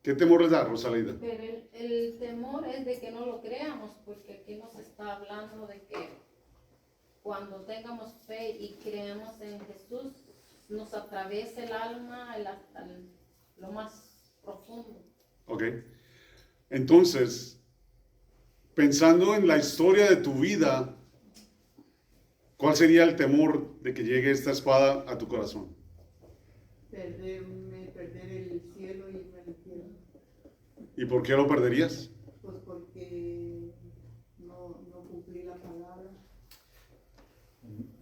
¿qué temor les da, Rosalida? Pero el temor es de que no lo creamos, porque aquí nos está hablando de que cuando tengamos fe y creemos en Jesús, nos atraviesa el alma hasta lo más profundo. Ok. Entonces, pensando en la historia de tu vida, ¿cuál sería el temor de que llegue esta espada a tu corazón? Perder el cielo y irme al infierno. ¿Y por qué lo perderías? Pues porque no cumplí la palabra.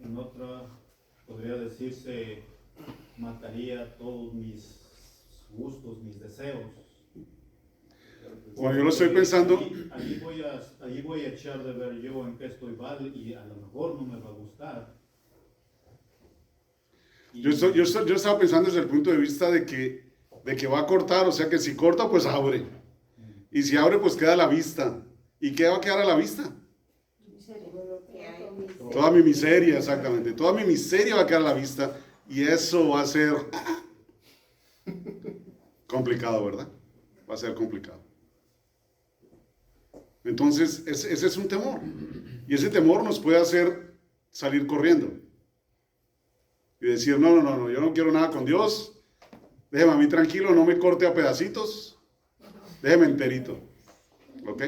En otra podría decirse mataría todos mis gustos, mis deseos. Bueno, yo lo estoy pensando. Allí voy a echar de ver yo en qué estoy mal y a lo mejor no me va a gustar. Yo estaba pensando desde el punto de vista de que va a cortar, o sea que si corta, pues abre. Y si abre, pues queda a la vista. ¿Y qué va a quedar a la vista? Toda mi miseria, exactamente. Toda mi miseria va a quedar a la vista. Y eso va a ser complicado, ¿verdad? Va a ser complicado. Entonces, ese es un temor. Y ese temor nos puede hacer salir corriendo. Y decir, no, yo no quiero nada con Dios. Déjeme a mí tranquilo, no me corte a pedacitos. Déjeme enterito. ¿Ok?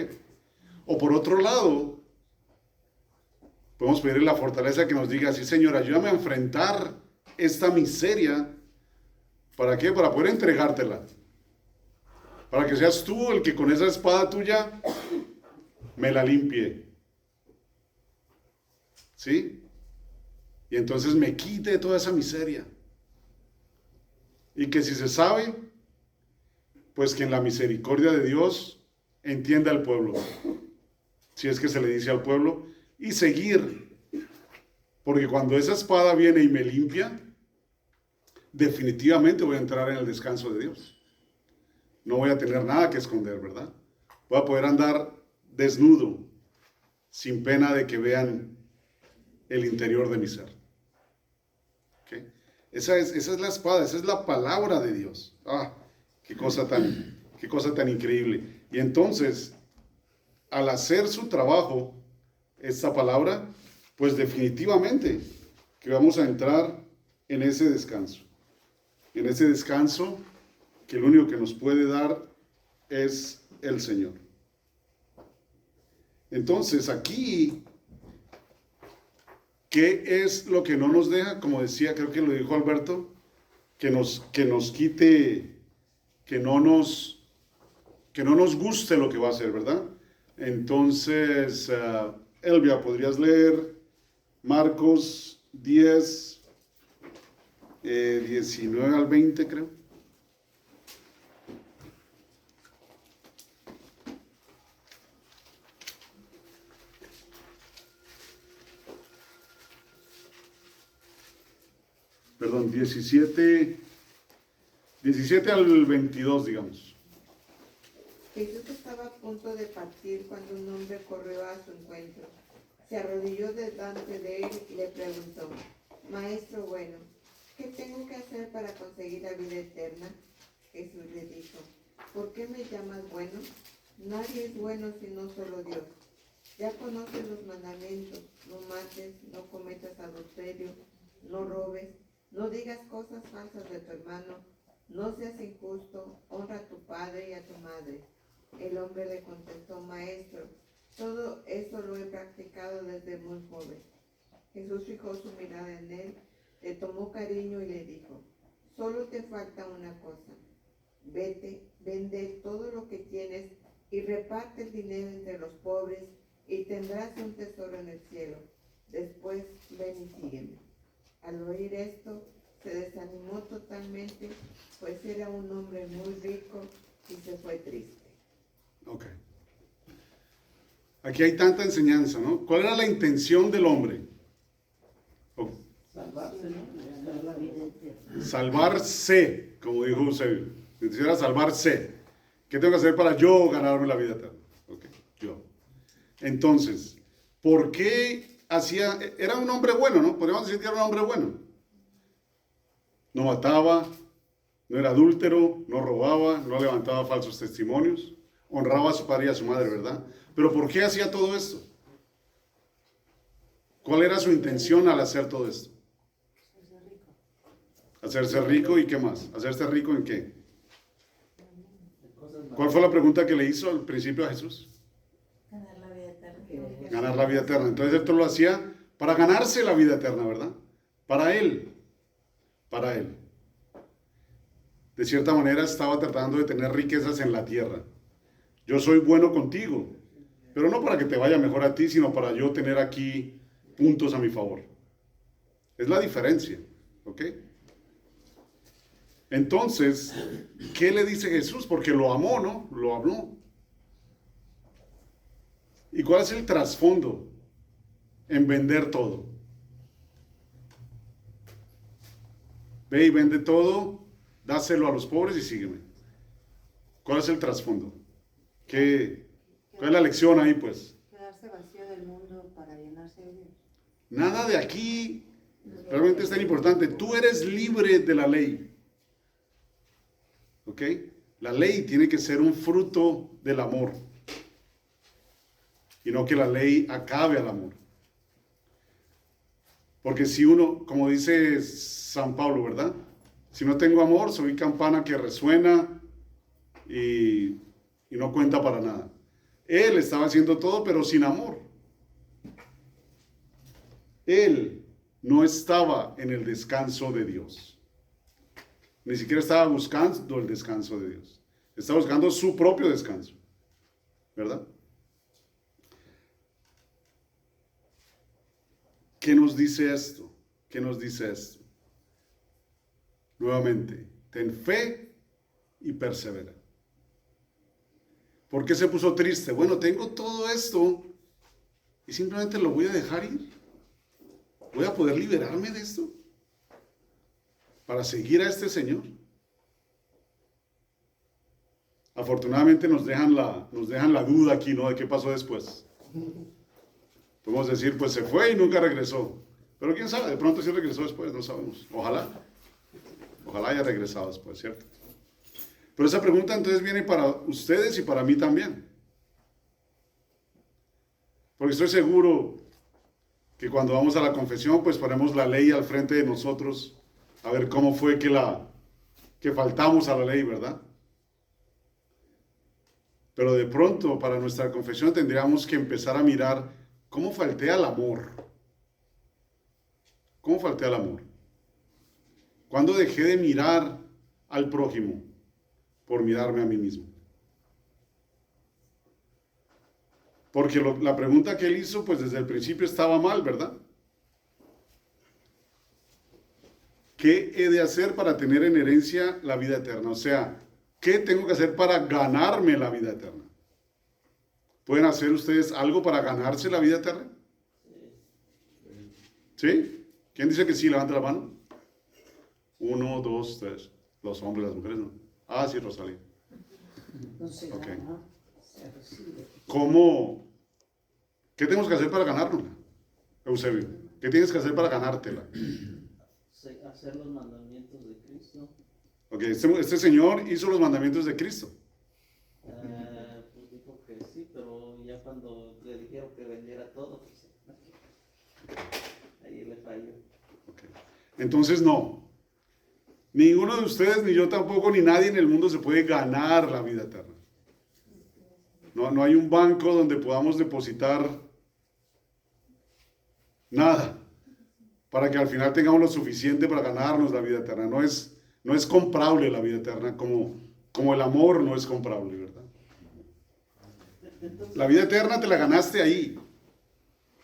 O por otro lado, podemos pedirle la fortaleza que nos diga, sí, Señor, ayúdame a enfrentar esta miseria. ¿Para qué? Para poder entregártela. Para que seas tú el que con esa espada tuya me la limpie. ¿Sí? Y entonces me quite toda esa miseria. Y que si se sabe, pues que en la misericordia de Dios entienda al pueblo. Si es que se le dice al pueblo. Y seguir. Porque cuando esa espada viene y me limpia, definitivamente voy a entrar en el descanso de Dios. No voy a tener nada que esconder, ¿verdad? Voy a poder andar desnudo, sin pena de que vean el interior de mi ser. ¿Okay? Esa es la espada, esa es la palabra de Dios. ¡Ah! Qué cosa tan increíble. Y entonces, al hacer su trabajo, esta palabra, pues definitivamente que vamos a entrar en ese descanso. En ese descanso que el único que nos puede dar es el Señor. Entonces, aquí, ¿qué es lo que no nos deja? Como decía, creo que lo dijo Alberto, que nos quite, que no nos guste lo que va a hacer, ¿verdad? Entonces, Elvia, ¿podrías leer Marcos 10, 19 al 20, creo? Perdón, 17 al 22, digamos. Jesús estaba a punto de partir cuando un hombre corrió a su encuentro. Se arrodilló delante de él y le preguntó, Maestro bueno, ¿qué tengo que hacer para conseguir la vida eterna? Jesús le dijo, ¿por qué me llamas bueno? Nadie es bueno sino solo Dios. Ya conoces los mandamientos, no mates, no cometas adulterio, no robes, no digas cosas falsas de tu hermano, no seas injusto, honra a tu padre y a tu madre. El hombre le contestó, Maestro, todo esto lo he practicado desde muy joven. Jesús fijó su mirada en él, le tomó cariño y le dijo, solo te falta una cosa. Vete, vende todo lo que tienes y reparte el dinero entre los pobres y tendrás un tesoro en el cielo. Después ven y sígueme. Al oír esto, se desanimó totalmente, pues era un hombre muy rico y se fue triste. Ok. Aquí hay tanta enseñanza, ¿no? ¿Cuál era la intención del hombre? Oh. Salvarse, ¿no? Salvarse, como dijo Eusebio. La intención era salvarse. ¿Qué tengo que hacer para yo ganarme la vida eterna? Ok, yo. Entonces, ¿por qué hacía? Era un hombre bueno, ¿no? Podríamos decir que era un hombre bueno. No mataba, no era adúltero, no robaba, no levantaba falsos testimonios, honraba a su padre y a su madre, ¿verdad? Pero ¿por qué hacía todo esto? ¿Cuál era su intención al hacer todo esto? Hacerse rico y ¿qué más? ¿Hacerse rico en qué? ¿Cuál fue la pregunta que le hizo al principio a Jesús? Ganar la vida eterna. Ganar la vida eterna. Entonces esto lo hacía para ganarse la vida eterna, ¿verdad? Para él. Para él. De cierta manera estaba tratando de tener riquezas en la tierra. Yo soy bueno contigo, pero no para que te vaya mejor a ti, sino para yo tener aquí puntos a mi favor. Es la diferencia, ¿ok? Entonces, ¿qué le dice Jesús? Porque lo amó, ¿no? Lo habló. ¿Y cuál es el trasfondo en vender todo? Ve y vende todo, dáselo a los pobres y sígueme. ¿Cuál es el trasfondo? ¿Cuál es la lección ahí, pues? Quedarse vacío del mundo para llenarse de Dios. Nada de aquí realmente es tan importante. Tú eres libre de la ley. ¿Ok? La ley tiene que ser un fruto del amor. Y no que la ley acabe al amor. Porque si uno, como dice San Pablo, ¿verdad? Si no tengo amor, soy campana que resuena y no cuenta para nada. Él estaba haciendo todo, pero sin amor. Él no estaba en el descanso de Dios. Ni siquiera estaba buscando el descanso de Dios. Estaba buscando su propio descanso. ¿Verdad? ¿Qué nos dice esto? ¿Qué nos dice esto? Nuevamente, ten fe y persevera. ¿Por qué se puso triste? Bueno, tengo todo esto y simplemente lo voy a dejar ir. ¿Voy a poder liberarme de esto? Para seguir a este Señor. Afortunadamente nos dejan la duda aquí, ¿no? De qué pasó después. Podemos decir, pues se fue y nunca regresó. Pero quién sabe, de pronto sí regresó después, no sabemos. Ojalá haya regresado después, ¿cierto? Pero esa pregunta entonces viene para ustedes y para mí también. Porque estoy seguro que cuando vamos a la confesión, pues ponemos la ley al frente de nosotros, a ver cómo fue que faltamos a la ley, ¿verdad? Pero de pronto, para nuestra confesión, tendríamos que empezar a mirar cómo falté al amor. ¿Cómo falté al amor? ¿Cuándo dejé de mirar al prójimo por mirarme a mí mismo? Porque la pregunta que él hizo, pues desde el principio estaba mal, ¿verdad? ¿Qué he de hacer para tener en herencia la vida eterna? O sea, ¿qué tengo que hacer para ganarme la vida eterna? ¿Pueden hacer ustedes algo para ganarse la vida eterna? ¿Sí? ¿Quién dice que sí? Levanta la mano. 1, 2, 3. Los hombres, las mujeres, ¿no? Ah, sí, Rosalía. No se Ok. gana, se recibe. ¿Cómo? ¿Qué tenemos que hacer para ganárnosla? Eusebio, ¿qué tienes que hacer para ganártela? Hacer los mandamientos de Cristo. Ok, este señor hizo los mandamientos de Cristo. Pues dijo que sí, pero ya cuando le dijeron que vendiera todo, pues ahí le falló. Okay. Entonces no. Ninguno de ustedes, ni yo tampoco, ni nadie en el mundo se puede ganar la vida eterna. No hay un banco donde podamos depositar nada para que al final tengamos lo suficiente para ganarnos la vida eterna. No es comprable la vida eterna como el amor no es comprable, ¿verdad? La vida eterna te la ganaste ahí.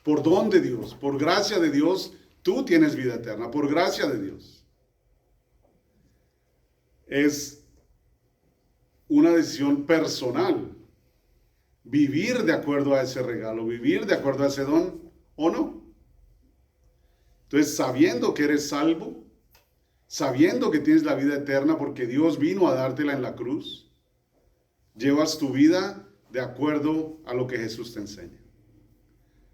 ¿Por don de Dios? Por gracia de Dios, tú tienes vida eterna. Por gracia de Dios. Es una decisión personal. Vivir de acuerdo a ese regalo, vivir de acuerdo a ese don o no. Entonces, sabiendo que eres salvo, sabiendo que tienes la vida eterna porque Dios vino a dártela en la cruz, llevas tu vida de acuerdo a lo que Jesús te enseña.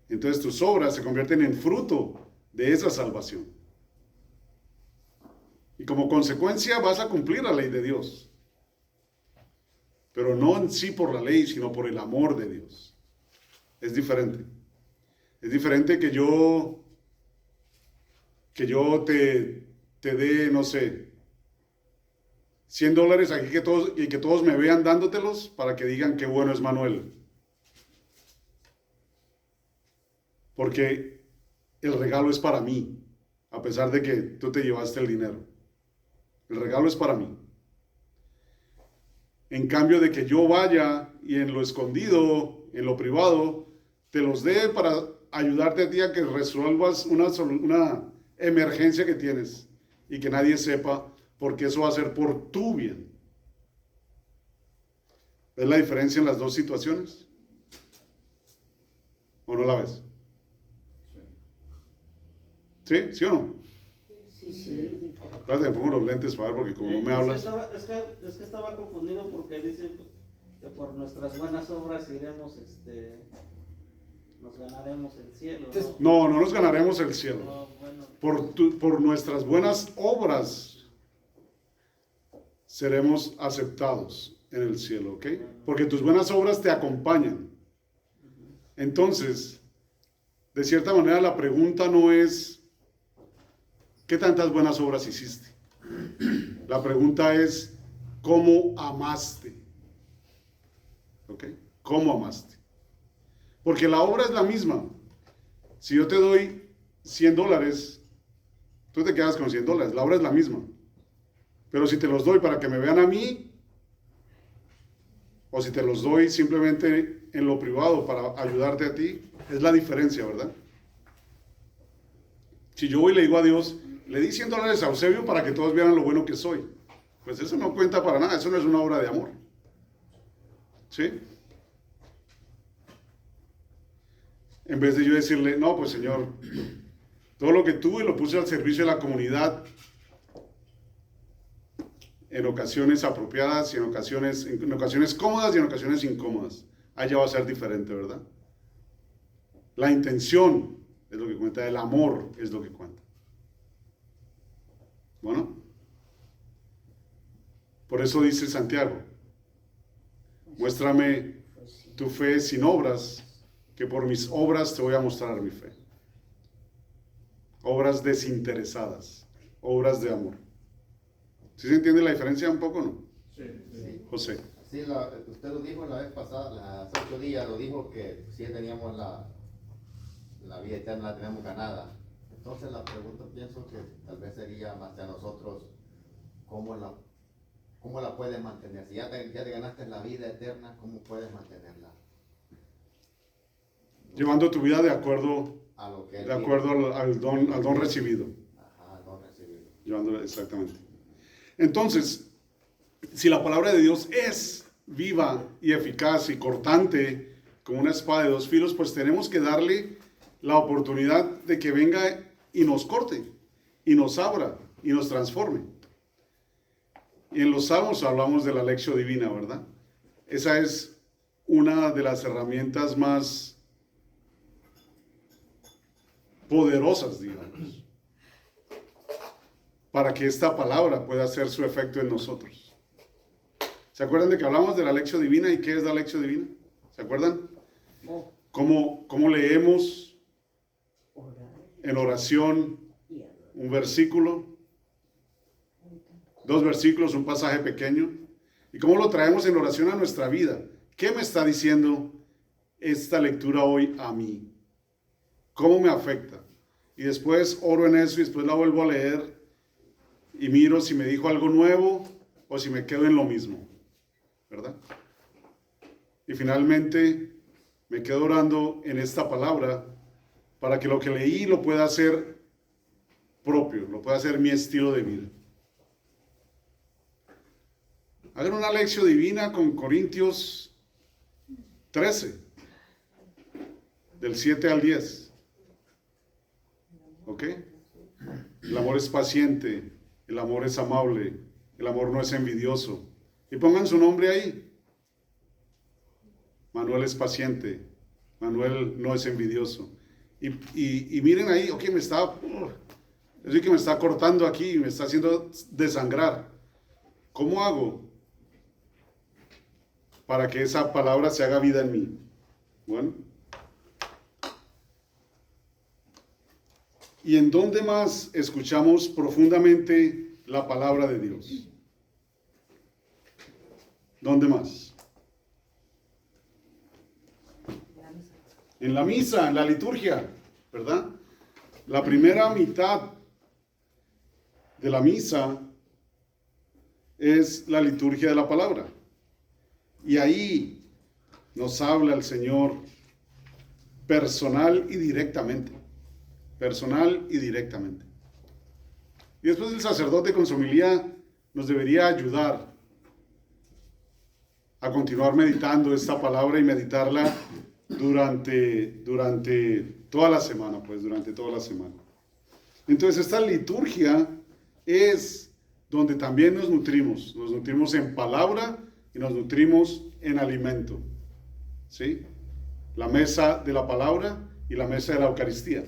Entonces tus obras se convierten en fruto de esa salvación. Y como consecuencia vas a cumplir la ley de Dios. Pero no en sí por la ley, sino por el amor de Dios. Es diferente. Es diferente que yo te dé, no sé, $100 aquí y que todos me vean dándotelos para que digan qué bueno es Manuel. Porque el regalo es para mí, a pesar de que tú te llevaste el dinero. El regalo es para mí. En cambio de que yo vaya y en lo escondido, en lo privado, te los dé para ayudarte a ti a que resuelvas una emergencia que tienes y que nadie sepa porque eso va a ser por tu bien. ¿Ves la diferencia en las dos situaciones? ¿O no la ves? ¿Sí? ¿Sí o no? Sí, sí. Espérate, me pongo los lentes para ver porque como no me hablas. Es que estaba confundido porque dice que por nuestras buenas obras iremos, nos ganaremos el cielo, ¿no? No nos ganaremos el cielo. No, bueno. Por nuestras buenas obras seremos aceptados en el cielo, ¿ok? Porque tus buenas obras te acompañan. Entonces, de cierta manera la pregunta no es ¿qué tantas buenas obras hiciste? La pregunta es ¿cómo amaste? ¿Ok? ¿Cómo amaste? Porque la obra es la misma. Si yo te doy $100, tú te quedas con $100. La obra es la misma. Pero si te los doy para que me vean a mí, o si te los doy simplemente en lo privado para ayudarte a ti, es la diferencia, ¿verdad? Si yo voy y le digo a Dios, le di $100 a Eusebio para que todos vieran lo bueno que soy, pues eso no cuenta para nada, eso no es una obra de amor. ¿Sí? En vez de yo decirle, no, pues Señor, todo lo que tuve lo puse al servicio de la comunidad en ocasiones apropiadas y en ocasiones cómodas y en ocasiones incómodas. Allá va a ser diferente, ¿verdad? La intención es lo que cuenta, el amor es lo que cuenta. Bueno, por eso dice Santiago, muéstrame tu fe sin obras, que por mis obras te voy a mostrar mi fe. Obras desinteresadas, obras de amor. ¿Sí se entiende la diferencia un poco, no? Sí, sí. José. Sí, usted lo dijo la vez pasada, hace 8 días, lo dijo que sí teníamos la vida eterna, la tenemos ganada. Entonces la pregunta pienso que tal vez sería más de nosotros, ¿cómo la puedes mantener? Si ya te ganaste la vida eterna, ¿cómo puedes mantenerla? Llevando tu vida de acuerdo al don recibido. Ajá, al don recibido. Llevándolo, exactamente. Entonces, si la palabra de Dios es viva y eficaz y cortante como una espada de 2 filos, pues tenemos que darle la oportunidad de que venga y nos corte, y nos abra, y nos transforme. Y en los Salmos hablamos de la lección divina, ¿verdad? Esa es una de las herramientas más poderosas, digamos, para que esta palabra pueda hacer su efecto en nosotros. ¿Se acuerdan de que hablamos de la lección divina y qué es la lección divina? ¿Se acuerdan? ¿Cómo leemos en oración un versículo, 2 versículos, un pasaje pequeño? ¿Y cómo lo traemos en oración a nuestra vida? ¿Qué me está diciendo esta lectura hoy a mí? ¿Cómo me afecta? Y después oro en eso y después la vuelvo a leer y miro si me dijo algo nuevo o si me quedo en lo mismo, ¿verdad? Y finalmente me quedo orando en esta palabra para que lo que leí lo pueda hacer propio, lo pueda hacer mi estilo de vida. Hagan una lección divina con Corintios 13, del 7 al 10. ¿Ok? El amor es paciente, el amor es amable, el amor no es envidioso. Y pongan su nombre ahí. Manuel es paciente, Manuel no es envidioso. Y miren ahí, ok, es decir, que me está cortando aquí, me está haciendo desangrar. ¿Cómo hago para que esa palabra se haga vida en mí? Bueno. ¿Y en dónde más escuchamos profundamente la palabra de Dios? ¿Dónde más? En la misa, en la liturgia, ¿verdad? La primera mitad de la misa es la liturgia de la palabra. Y ahí nos habla el Señor personal y directamente. Personal y directamente. Y después el sacerdote con su homilía nos debería ayudar a continuar meditando esta palabra y meditarla durante toda la semana, pues durante toda la semana. Entonces esta liturgia es donde también nos nutrimos en palabra y nos nutrimos en alimento, ¿sí? La mesa de la palabra y la mesa de la Eucaristía.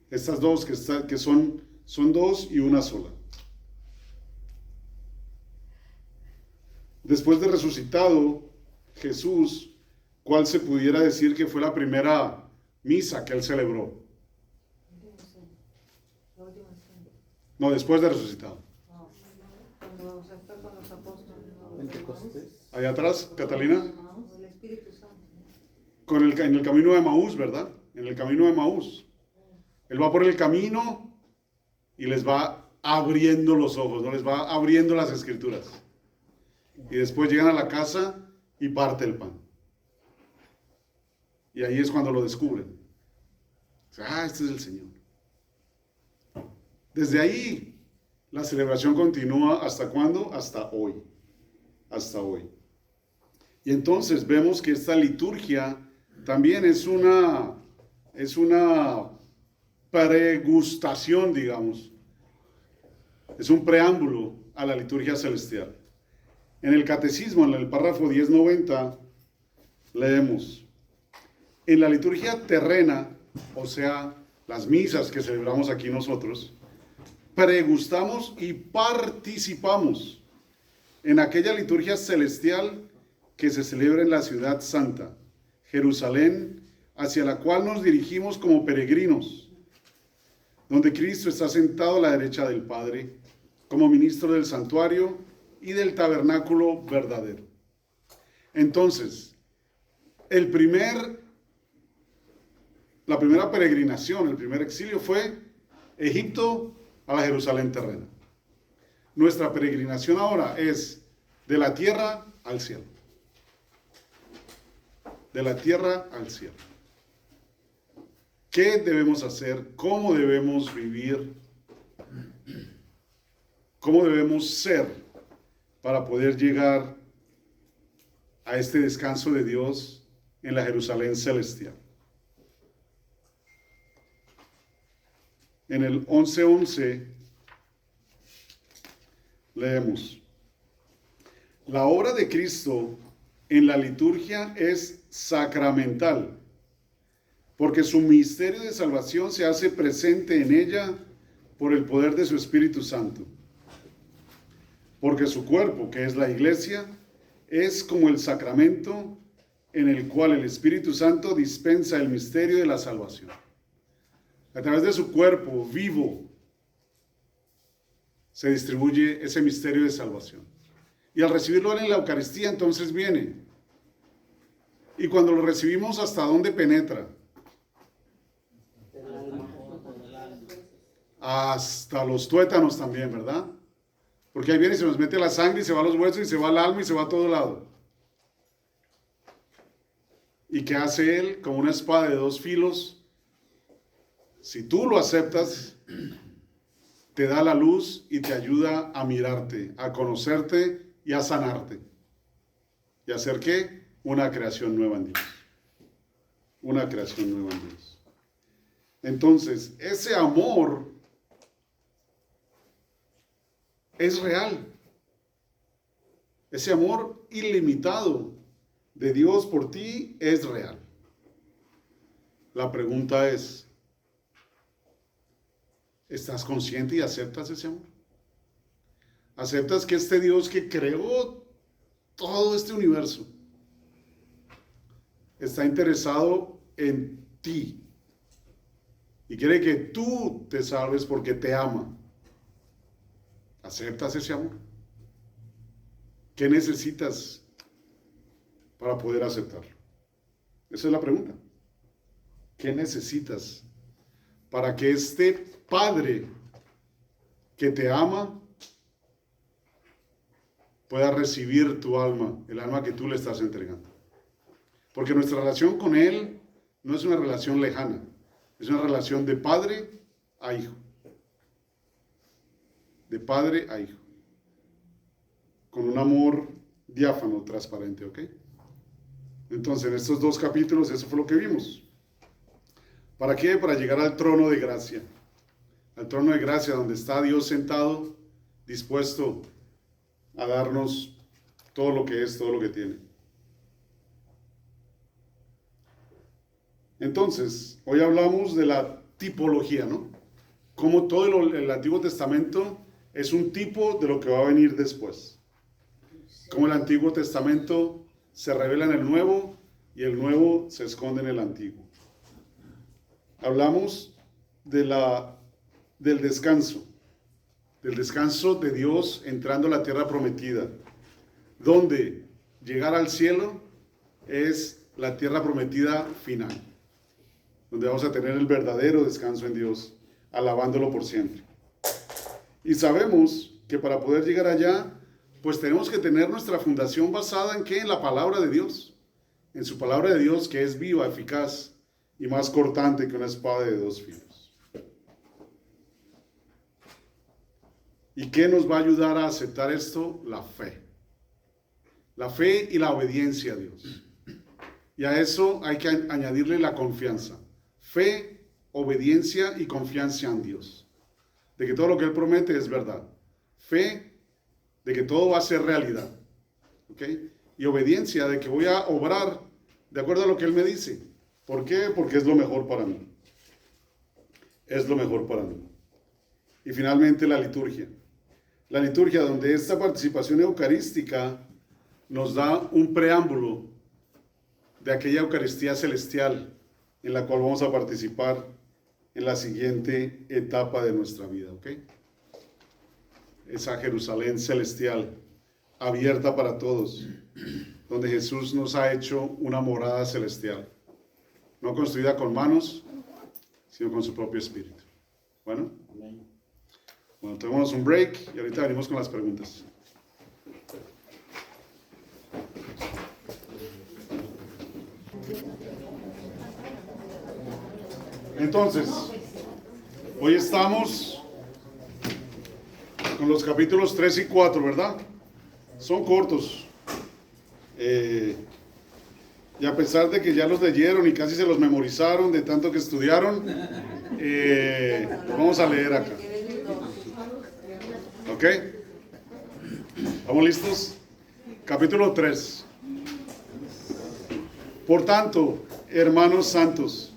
Estas dos que son dos y una sola. Después de resucitado, Jesús, ¿cuál se pudiera decir que fue la primera misa que él celebró? No, después de resucitado. Cuando se fue con los apóstoles. Pentecostés. Allá atrás, Catalina. El Espíritu Santo. En el camino de Maús, ¿verdad? En el camino de Maús. Él va por el camino y les va abriendo los ojos, ¿no? Les va abriendo las escrituras. Y después llegan a la casa y parte el pan. Y ahí es cuando lo descubren. Este es el Señor. Desde ahí, la celebración continúa ¿hasta cuándo? Hasta hoy. Hasta hoy. Y entonces vemos que esta liturgia también es una pregustación, digamos. Es un preámbulo a la liturgia celestial. En el Catecismo, en el párrafo 1090, leemos: en la liturgia terrena, o sea, las misas que celebramos aquí nosotros, pregustamos y participamos en aquella liturgia celestial que se celebra en la ciudad santa, Jerusalén, hacia la cual nos dirigimos como peregrinos, donde Cristo está sentado a la derecha del Padre, como ministro del santuario y del tabernáculo verdadero. Entonces, la primera peregrinación, el primer exilio fue Egipto a la Jerusalén terrena. Nuestra peregrinación ahora es de la tierra al cielo. De la tierra al cielo. ¿Qué debemos hacer? ¿Cómo debemos vivir? ¿Cómo debemos ser para poder llegar a este descanso de Dios en la Jerusalén celestial? En el 11:11 leemos: la obra de Cristo en la liturgia es sacramental, porque su misterio de salvación se hace presente en ella por el poder de su Espíritu Santo. Porque su cuerpo, que es la iglesia, es como el sacramento en el cual el Espíritu Santo dispensa el misterio de la salvación. A través de su cuerpo vivo se distribuye ese misterio de salvación. Y al recibirlo en la Eucaristía, entonces viene. Y cuando lo recibimos, ¿hasta dónde penetra? Hasta los tuétanos también, ¿verdad? Porque ahí viene y se nos mete la sangre y se va a los huesos y se va al alma y se va a todo lado. ¿Y qué hace él? Como una espada de dos filos. Si tú lo aceptas, te da la luz y te ayuda a mirarte, a conocerte y a sanarte. ¿Y hacer qué? Una creación nueva en Dios. Una creación nueva en Dios. Entonces, ese amor es real. Ese amor ilimitado de Dios por ti es real. La pregunta es, ¿estás consciente y aceptas ese amor? ¿Aceptas que este Dios que creó todo este universo está interesado en ti y quiere que tú te salves porque te ama? ¿Aceptas ese amor? ¿Qué necesitas para poder aceptarlo? Esa es la pregunta. ¿Qué necesitas para que este Padre que te ama pueda recibir tu alma, el alma que tú le estás entregando? Porque nuestra relación con Él no es una relación lejana, es una relación de padre a hijo. de padre a hijo, con un amor diáfano, transparente, ¿ok? Entonces, en estos 2 capítulos, eso fue lo que vimos. ¿Para qué? Para llegar al trono de gracia. Al trono de gracia, donde está Dios sentado, dispuesto a darnos todo lo que es, todo lo que tiene. Entonces, hoy hablamos de la tipología, ¿no? Como todo el Antiguo Testamento es un tipo de lo que va a venir después. Como el Antiguo Testamento se revela en el Nuevo y el Nuevo se esconde en el Antiguo. Hablamos del descanso de Dios entrando a la tierra prometida, donde llegar al cielo es la tierra prometida final, donde vamos a tener el verdadero descanso en Dios, alabándolo por siempre. Y sabemos que para poder llegar allá, pues tenemos que tener nuestra fundación basada en ¿qué? En la palabra de Dios, en su palabra de Dios, que es viva, eficaz y más cortante que una espada de 2 filos. ¿Y qué nos va a ayudar a aceptar esto? La fe. La fe y la obediencia a Dios. Y a eso hay que añadirle la confianza. Fe, obediencia y confianza en Dios. De que todo lo que Él promete es verdad. Fe, de que todo va a ser realidad. ¿Ok? Y obediencia, de que voy a obrar de acuerdo a lo que Él me dice. ¿Por qué? Porque es lo mejor para mí. Es lo mejor para mí. Y finalmente la liturgia. La liturgia, donde esta participación eucarística nos da un preámbulo de aquella Eucaristía celestial en la cual vamos a participar en la siguiente etapa de nuestra vida, ¿ok? Esa Jerusalén celestial, abierta para todos, donde Jesús nos ha hecho una morada celestial, no construida con manos, sino con su propio espíritu. Bueno, tomamos un break y ahorita venimos con las preguntas. Entonces, hoy estamos con los capítulos 3 y 4, ¿verdad? Son cortos. Y a pesar de que ya los leyeron y casi se los memorizaron de tanto que estudiaron, vamos a leer acá. ¿Ok? ¿Estamos listos? Capítulo 3. Por tanto, hermanos santos,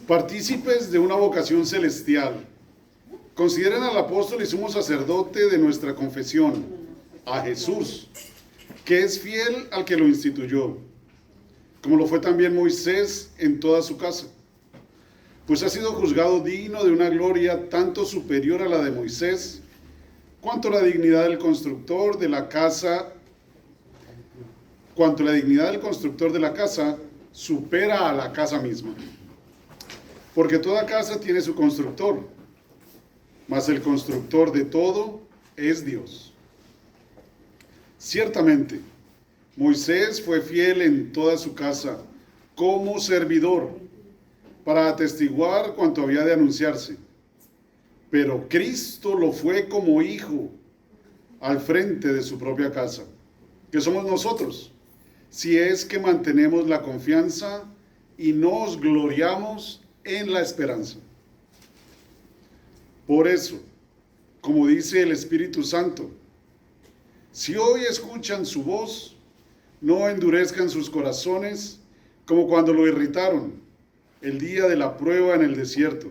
partícipes de una vocación celestial, consideren al apóstol y sumo sacerdote de nuestra confesión, a Jesús, que es fiel al que lo instituyó, como lo fue también Moisés en toda su casa, pues ha sido juzgado digno de una gloria tanto superior a la de Moisés, cuanto la dignidad del constructor de la casa, supera a la casa misma. Porque toda casa tiene su constructor, mas el constructor de todo es Dios. Ciertamente, Moisés fue fiel en toda su casa, como servidor, para atestiguar cuanto había de anunciarse. Pero Cristo lo fue como hijo al frente de su propia casa, que somos nosotros, si es que mantenemos la confianza y nos gloriamos en la esperanza. Por eso, como dice el Espíritu Santo, si hoy escuchan su voz, no endurezcan sus corazones como cuando lo irritaron el día de la prueba en el desierto,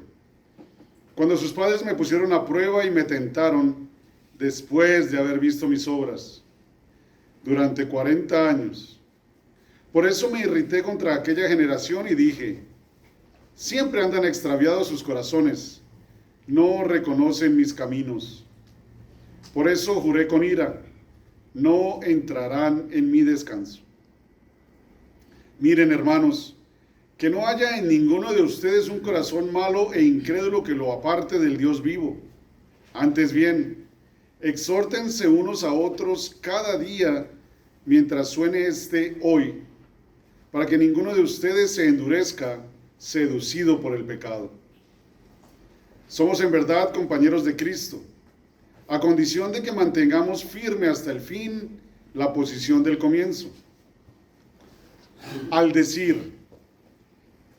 cuando sus padres me pusieron a prueba y me tentaron después de haber visto mis obras durante 40 años. Por eso me irrité contra aquella generación y dije, siempre andan extraviados sus corazones, no reconocen mis caminos. Por eso juré con ira, no entrarán en mi descanso. Miren, hermanos, que no haya en ninguno de ustedes un corazón malo e incrédulo que lo aparte del Dios vivo. Antes bien, exhórtense unos a otros cada día mientras suene este hoy, para que ninguno de ustedes se endurezca, seducido por el pecado. Somos en verdad compañeros de Cristo. a condición de que mantengamos firme hasta el fin la posición del comienzo. Al decir,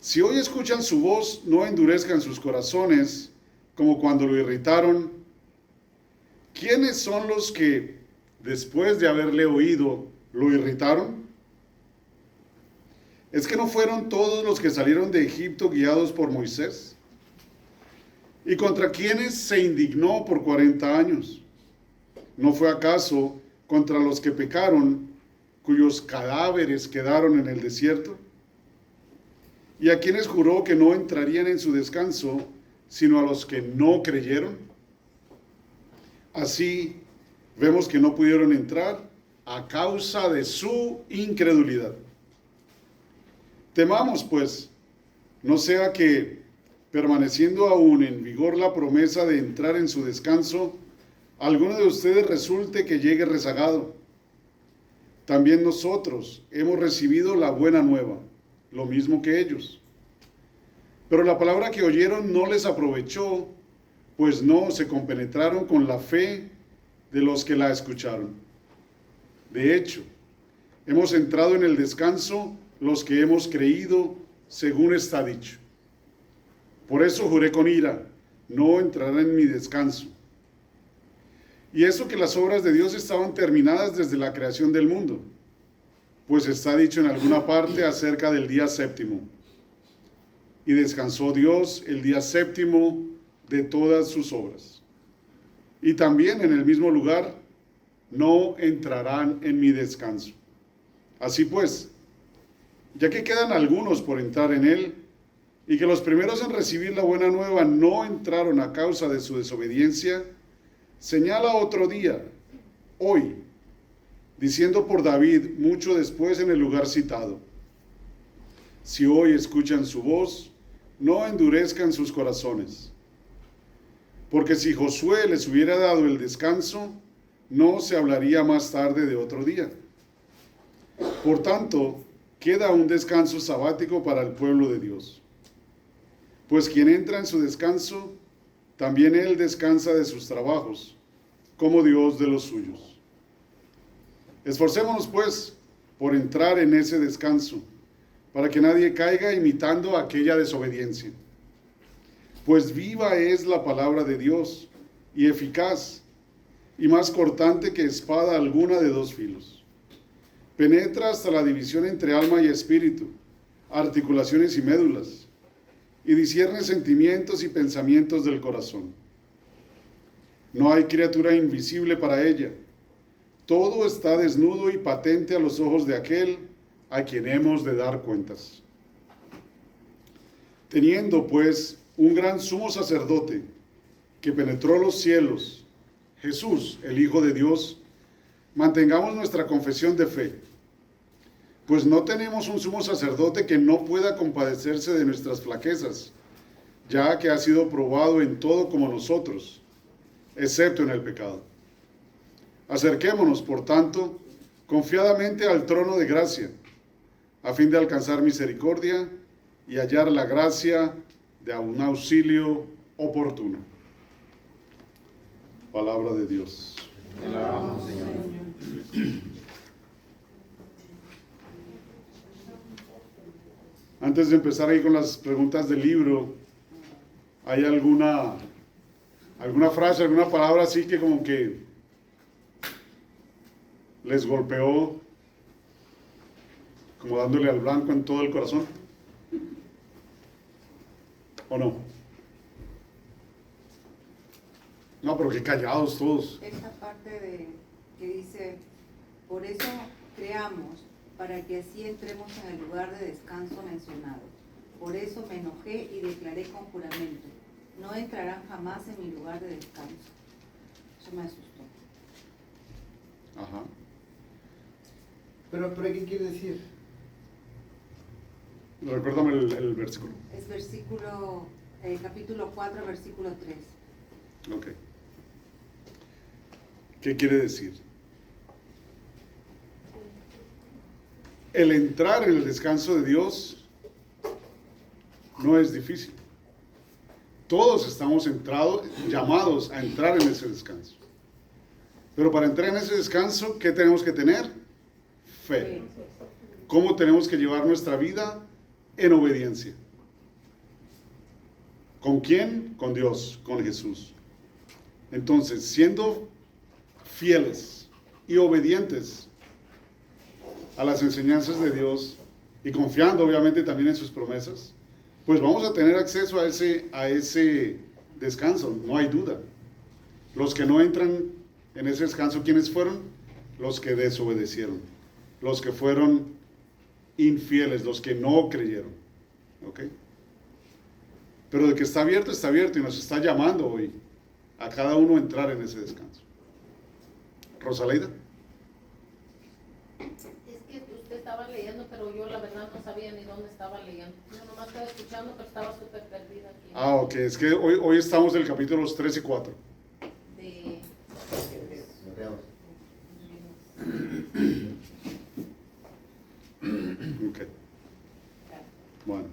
si hoy escuchan su voz, no endurezcan sus corazones como cuando lo irritaron. ¿Quiénes son los que, después de haberle oído, lo irritaron? ¿Es que no fueron todos los que salieron de Egipto guiados por Moisés? ¿Y contra quiénes se indignó por 40 años? ¿No fue acaso contra los que pecaron, cuyos cadáveres quedaron en el desierto? ¿Y a quienes juró que no entrarían en su descanso, sino a los que no creyeron? Así vemos que no pudieron entrar a causa de su incredulidad. Temamos, pues, no sea que, permaneciendo aún en vigor la promesa de entrar en su descanso, alguno de ustedes resulte que llegue rezagado. También nosotros hemos recibido la buena nueva, lo mismo que ellos. Pero la palabra que oyeron no les aprovechó, pues no se compenetraron con la fe de los que la escucharon. De hecho, hemos entrado en el descanso los que hemos creído, según está dicho. Por eso juré con ira, no entrarán en mi descanso. Y eso que las obras de Dios estaban terminadas desde la creación del mundo, pues está dicho en alguna parte acerca del día séptimo. Y descansó Dios el día séptimo de todas sus obras. Y también en el mismo lugar, no entrarán en mi descanso. Así pues, ya que quedan algunos por entrar en él, y que los primeros en recibir la buena nueva no entraron a causa de su desobediencia, señala otro día, hoy, diciendo por David mucho después en el lugar citado, si hoy escuchan su voz, no endurezcan sus corazones. Porque si Josué les hubiera dado el descanso, no se hablaría más tarde de otro día. Por tanto, queda un descanso sabático para el pueblo de Dios. Pues quien entra en su descanso, también él descansa de sus trabajos, como Dios de los suyos. Esforcémonos, pues, por entrar en ese descanso, para que nadie caiga imitando aquella desobediencia. Pues viva es la palabra de Dios, y eficaz, y más cortante que espada alguna de 2 filos. Penetra hasta la división entre alma y espíritu, articulaciones y médulas, y discierne sentimientos y pensamientos del corazón. No hay criatura invisible para ella. Todo está desnudo y patente a los ojos de aquel a quien hemos de dar cuentas. Teniendo, pues, un gran sumo sacerdote que penetró los cielos, Jesús, el Hijo de Dios, mantengamos nuestra confesión de fe. Pues no tenemos un sumo sacerdote que no pueda compadecerse de nuestras flaquezas, ya que ha sido probado en todo como nosotros, excepto en el pecado. Acerquémonos, por tanto, confiadamente al trono de gracia, a fin de alcanzar misericordia y hallar la gracia de un auxilio oportuno. Palabra de Dios. Te alabamos, Señor. Antes de empezar ahí con las preguntas del libro, ¿hay alguna frase, alguna palabra así que como que les golpeó, como dándole al blanco en todo el corazón? ¿O no? No, pero qué callados todos. Esta parte de que dice, por eso creamos, para que así entremos en el lugar de descanso mencionado. Por eso me enojé y declaré con juramento, no entrarán jamás en mi lugar de descanso. Eso me asustó. Ajá. Pero ¿qué quiere decir? Recuérdame el versículo. Es capítulo 4, versículo 3. Ok. ¿Qué quiere decir? El entrar en el descanso de Dios no es difícil. Todos estamos llamados a entrar en ese descanso. Pero para entrar en ese descanso, ¿qué tenemos que tener? Fe. ¿Cómo tenemos que llevar nuestra vida? En obediencia. ¿Con quién? Con Dios, con Jesús. Entonces, siendo fieles y obedientes a las enseñanzas de Dios y confiando obviamente también en sus promesas, pues vamos a tener acceso a ese descanso, no hay duda. Los que no entran en ese descanso, ¿quiénes fueron? Los que desobedecieron, los que fueron infieles, los que no creyeron. ¿Ok? Pero de que está abierto y nos está llamando hoy a cada uno a entrar en ese descanso. Rosaleida. Es que usted estaba leyendo, pero yo la verdad no sabía ni dónde estaba leyendo. Yo nomás estaba escuchando, pero estaba súper perdida aquí. Ah, ok, es que hoy estamos en el capítulo 3 y 4. De... Ok. Bueno,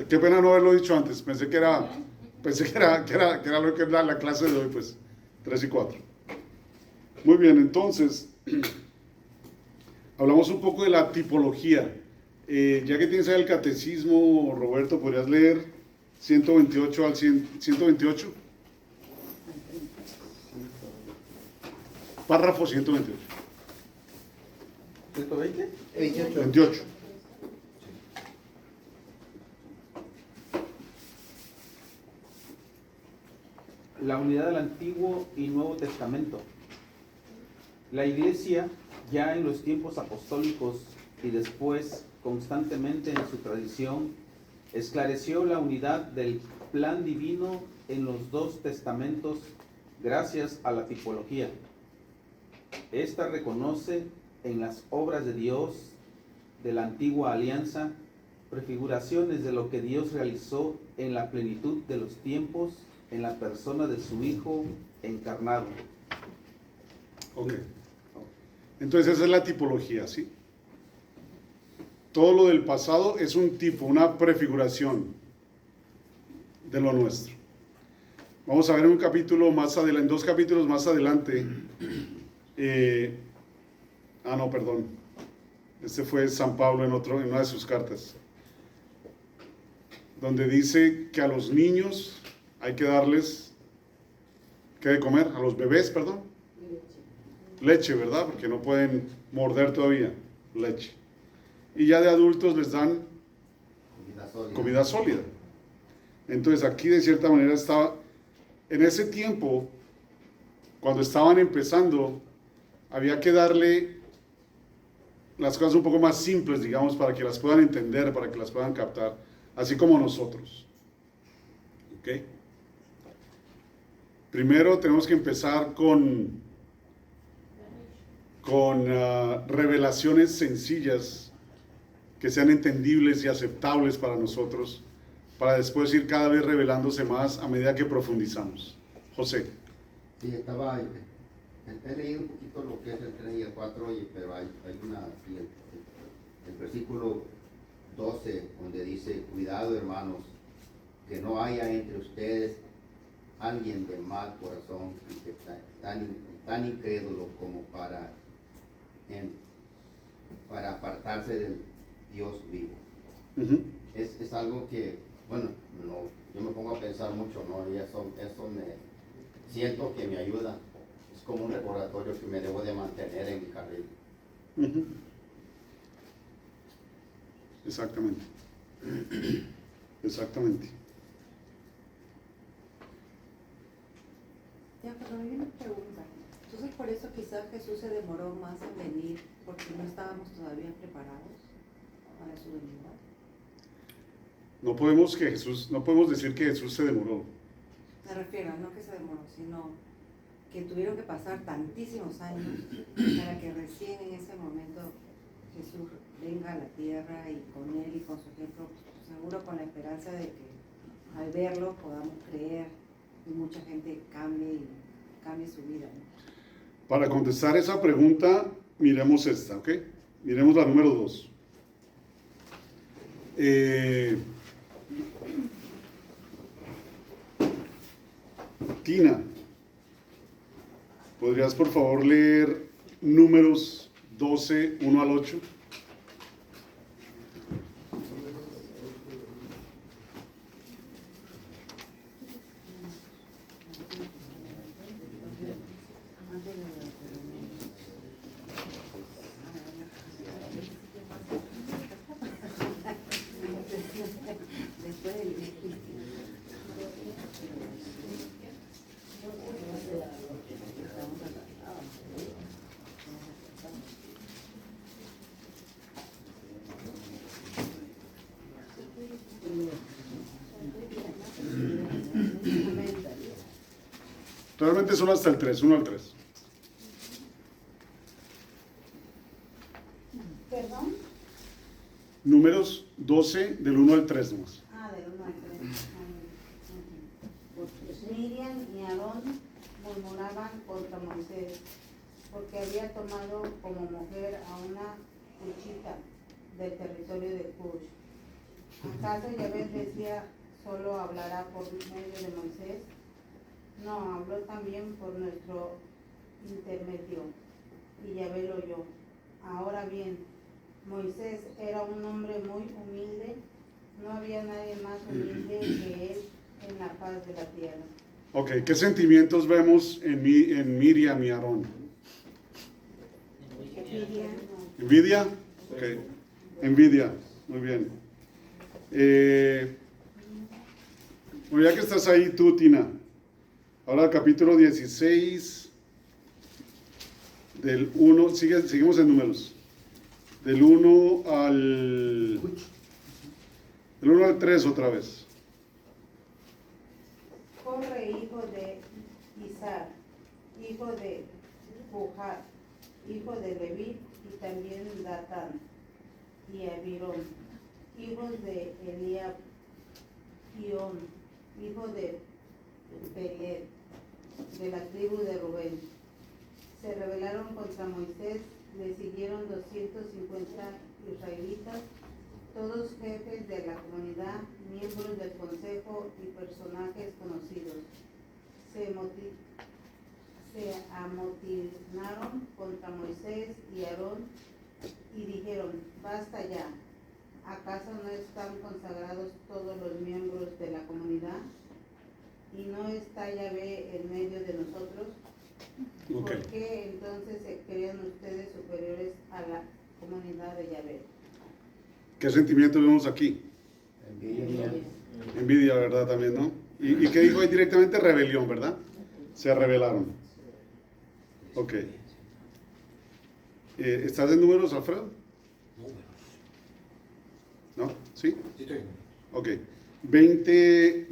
qué pena no haberlo dicho antes. Pensé que era lo que era la clase de hoy, pues 3 y 4. Muy bien, entonces hablamos un poco de la tipología. Ya que tienes ahí el catecismo, Roberto, ¿podrías leer 128 al 128? Párrafo 128. ¿120? 28. La unidad del Antiguo y Nuevo Testamento. La Iglesia, ya en los tiempos apostólicos y después constantemente en su tradición, esclareció la unidad del plan divino en los dos testamentos gracias a la tipología. Esta reconoce en las obras de Dios de la antigua alianza prefiguraciones de lo que Dios realizó en la plenitud de los tiempos en la persona de su Hijo encarnado. Ok. Entonces esa es la tipología, ¿sí? Todo lo del pasado es un tipo, una prefiguración de lo nuestro. Vamos a ver en un capítulo más adelante, en 2 capítulos más adelante. No, perdón. Este fue San Pablo en una de sus cartas, donde dice que a los niños hay que darles, ¿qué de comer? A los bebés, perdón. Leche, ¿verdad? Porque no pueden morder todavía. Leche. Y ya de adultos les dan comida sólida. Entonces aquí de cierta manera estaba, en ese tiempo, cuando estaban empezando, había que darle las cosas un poco más simples, digamos, para que las puedan entender, para que las puedan captar, así como nosotros. ¿Ok? Primero tenemos que empezar con revelaciones sencillas que sean entendibles y aceptables para nosotros, para después ir cada vez revelándose más a medida que profundizamos. José. Sí, he leído un poquito lo que es el 3 y el 4, pero hay el versículo 12, donde dice: cuidado, hermanos, que no haya entre ustedes alguien de mal corazón y que tan incrédulo como para apartarse del Dios vivo. Es algo que, bueno, yo me pongo a pensar mucho, ¿no? Y eso me siento que me ayuda. Es como un recordatorio que me debo de mantener en mi carril. Exactamente. Exactamente. Ya, pero hay una pregunta. Entonces, por eso quizás Jesús se demoró más en venir, porque no estábamos todavía preparados para su venida. No podemos decir que Jesús se demoró. Me refiero, no que se demoró, sino que tuvieron que pasar tantísimos años para que recién en ese momento Jesús venga a la tierra y con él y con su ejemplo, seguro con la esperanza de que al verlo podamos creer y mucha gente cambie su vida, ¿no? Para contestar esa pregunta, miremos esta, ¿ok? Miremos la número 2. Tina, ¿Podrías por favor leer Números 12, 1 al 8? Realmente son hasta el 3, 1 al 3. ¿Perdón? Números 12, del 1 al 3 nomás. Del 1 al 3. Miriam y Aarón murmuraban contra Moisés, porque había tomado como mujer a una cuchita del territorio de Cush. ¿Acaso Yahvé decía, solo hablará por medio de Moisés? No, habló también por nuestro intermedio, y Yahvé lo oyó. Ahora bien, Moisés era un hombre muy humilde, no había nadie más humilde que él en la faz de la tierra. Ok, ¿qué sentimientos vemos en Miriam y Aarón? ¿Envidia? Ok, envidia, muy bien. Bueno, ya que estás ahí tú, Tina, ahora capítulo 16, del 1, seguimos en números, del 1 al 3 otra vez. Corre, hijo de Isar, hijo de Puhat, hijo de Leví, y también Datán y Abirón, hijos de Eliab, hijo de Pelet, de la tribu de Rubén. Se rebelaron contra Moisés, le siguieron 250 israelitas, todos jefes de la comunidad, miembros del consejo y personajes conocidos. Se amotinaron contra Moisés y Aarón y dijeron, basta ya, ¿acaso no están consagrados todos los miembros de la comunidad? ¿Y no está Yahvé en medio de nosotros? Okay. ¿Por qué entonces se creen ustedes superiores a la comunidad de Yahvé? ¿Qué sentimientos vemos aquí? Envidia. Envidia, ¿verdad? También, ¿no? ¿Y qué dijo ahí directamente? Rebelión, ¿verdad? Se rebelaron. Ok. ¿Estás en números, Alfredo? ¿No? ¿Sí? Sí, estoy. Ok. 20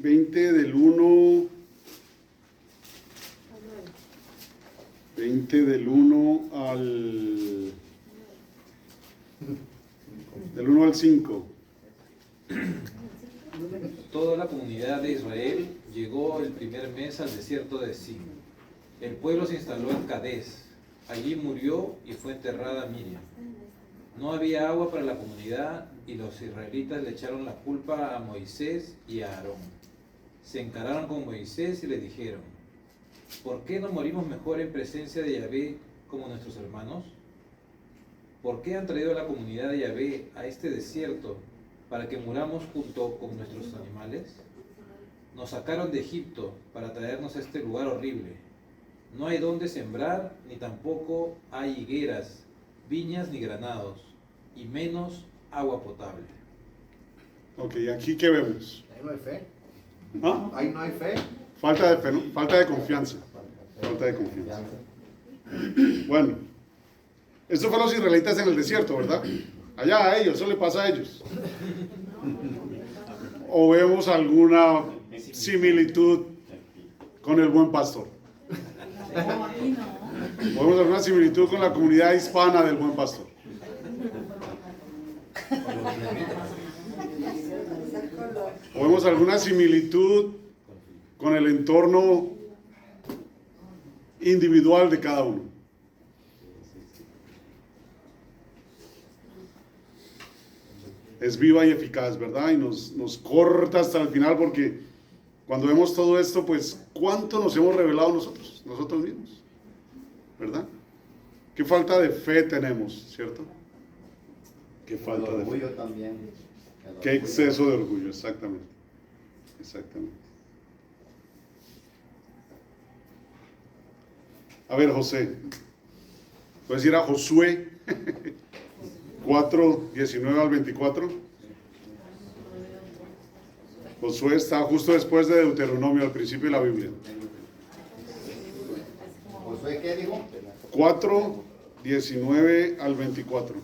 del 1... 20 del 1 al... Del 1 al 5. Toda la comunidad de Israel llegó el primer mes al desierto de Sin. El pueblo se instaló en Cadés. Allí murió y fue enterrada Miriam. No había agua para la comunidad y los israelitas le echaron la culpa a Moisés y a Aarón. Se encararon con Moisés y le dijeron, ¿por qué no morimos mejor en presencia de Yahvé como nuestros hermanos? ¿Por qué han traído a la comunidad de Yahvé a este desierto para que muramos junto con nuestros animales? Nos sacaron de Egipto para traernos a este lugar horrible. No hay donde sembrar, ni tampoco hay higueras, viñas ni granados, y menos agua potable. Ok, ¿aquí qué vemos? Ahí no hay fe. ¿Ah? Ahí no hay fe. Falta de fe, ¿no? Falta de confianza. Falta de confianza. Bueno, estos fueron los israelitas en el desierto, ¿verdad? Allá a ellos, eso le pasa a ellos. ¿O vemos alguna similitud con el buen pastor? ¿O vemos alguna similitud con la comunidad hispana del buen pastor? ¿O vemos alguna similitud con el entorno individual de cada uno? Es viva y eficaz, ¿verdad? Y nos corta hasta el final, porque cuando vemos todo esto, pues, ¿cuánto nos hemos revelado nosotros mismos? ¿verdad? ¿Qué falta de fe tenemos, cierto? ¿Qué falta El de fe? orgullo también. El ¿Qué orgullo. exceso de orgullo? Exactamente. Exactamente. A ver, José. ¿Puedes ir a Josué 4, 19 al 24? Josué está justo después de Deuteronomio, al principio de la Biblia. ¿Josué qué dijo? 4, 19 al 24.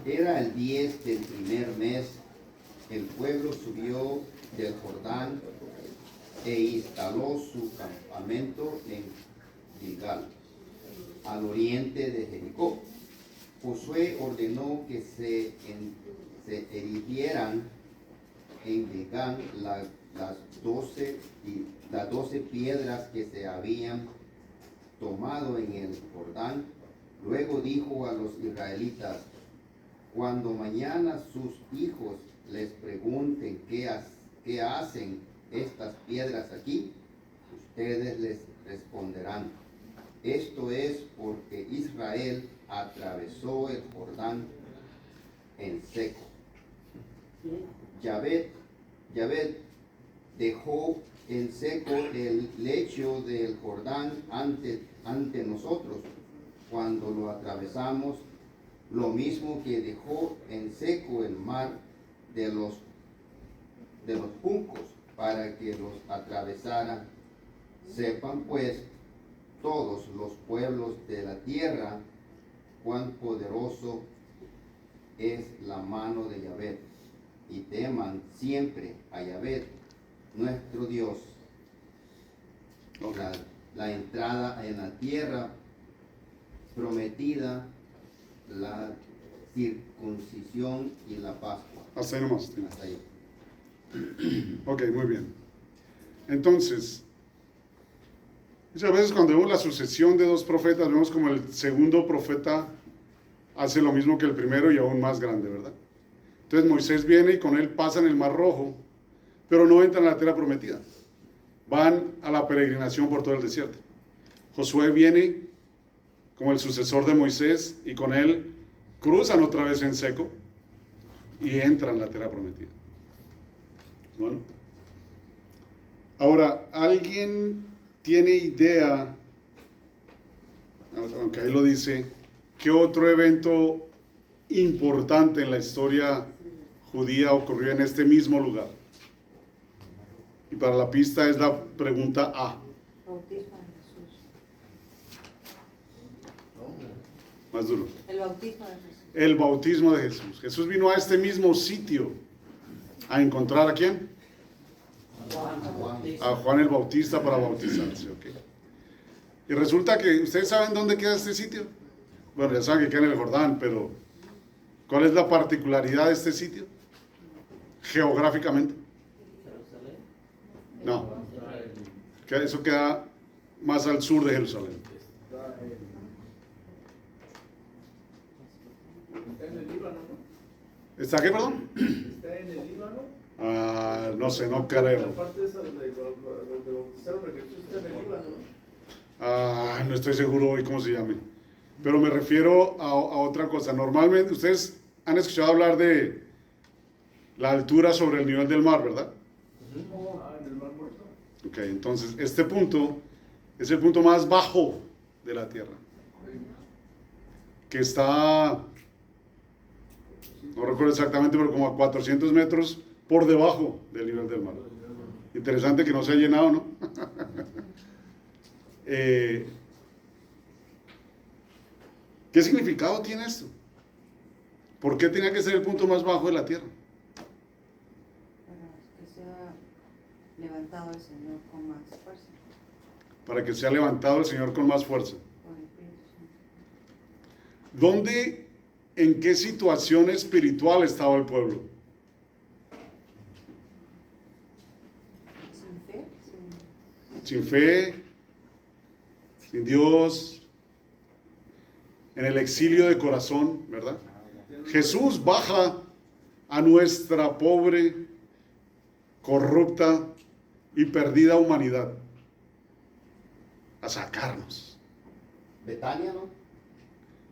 Era el 10 del primer mes, el pueblo subió del Jordán e instaló su campamento en Gilgal, al oriente de Jericó. Josué ordenó que se erigieran en Gilgal las 12 piedras que se habían tomado en el Jordán. Luego dijo a los israelitas: cuando mañana sus hijos les pregunten qué hacen estas piedras aquí, ustedes les responderán: esto es porque Israel atravesó el Jordán en seco. Yahvé dejó en seco el lecho del Jordán ante nosotros cuando lo atravesamos, lo mismo que dejó en seco el mar de los juncos para que los atravesaran. Sepan pues todos los pueblos de la tierra cuán poderoso es la mano de Yahvé, y teman siempre a Yahvé, nuestro Dios. La entrada en la tierra prometida, la circuncisión y la Pascua. Hasta ahí nomás. Hasta ahí. Ok, muy bien. Entonces, muchas veces cuando vemos la sucesión de dos profetas, vemos como el segundo profeta hace lo mismo que el primero y aún más grande, ¿verdad? Entonces Moisés viene y con él pasan el Mar Rojo, pero no entran a la tierra prometida. Van a la peregrinación por todo el desierto. Josué viene como el sucesor de Moisés y con él cruzan otra vez en seco y entran a la tierra prometida. Bueno. Ahora, ¿alguien tiene idea, aunque ahí lo dice, qué otro evento importante en la historia judía ocurrió en este mismo lugar? Y para la pista es la pregunta A. Bautismo de Jesús. Más duro. El bautismo de Jesús. El bautismo de Jesús. Jesús vino a este mismo sitio a encontrar ¿a quién? A Juan el Bautista para bautizarse. ¿Okay? Y resulta que, ¿ustedes saben dónde queda este sitio? Bueno, ya saben que queda en el Jordán, pero ¿cuál es la particularidad de este sitio? Geográficamente. No. Eso queda más al sur de Jerusalén. Está en el Líbano, ¿no? ¿Está qué, perdón? Está en el Líbano. No sé, no La creo. parte esa donde bautizaron a Jesús está en el Líbano, ¿no? No estoy seguro hoy cómo se llame. Pero me refiero a otra cosa. Normalmente, ustedes han escuchado hablar de la altura sobre el nivel del mar, ¿verdad? En el Mar Muerto. Ok, entonces este punto es el punto más bajo de la Tierra. Que está, no recuerdo exactamente, pero como a 400 metros por debajo del nivel del mar. Interesante que no se ha llenado, ¿no? ¿Qué significado tiene esto? ¿Por qué tenía que ser el punto más bajo de la Tierra? Para que sea levantado el Señor con más fuerza. Para que sea levantado el Señor con más fuerza. Con el Espíritu Santo. ¿Dónde, en qué situación espiritual estaba el pueblo? Sin fe, Sin fe, sin Dios, en el exilio de corazón, ¿verdad? Jesús baja a nuestra pobre corrupta y perdida humanidad a sacarnos. Betania, ¿no?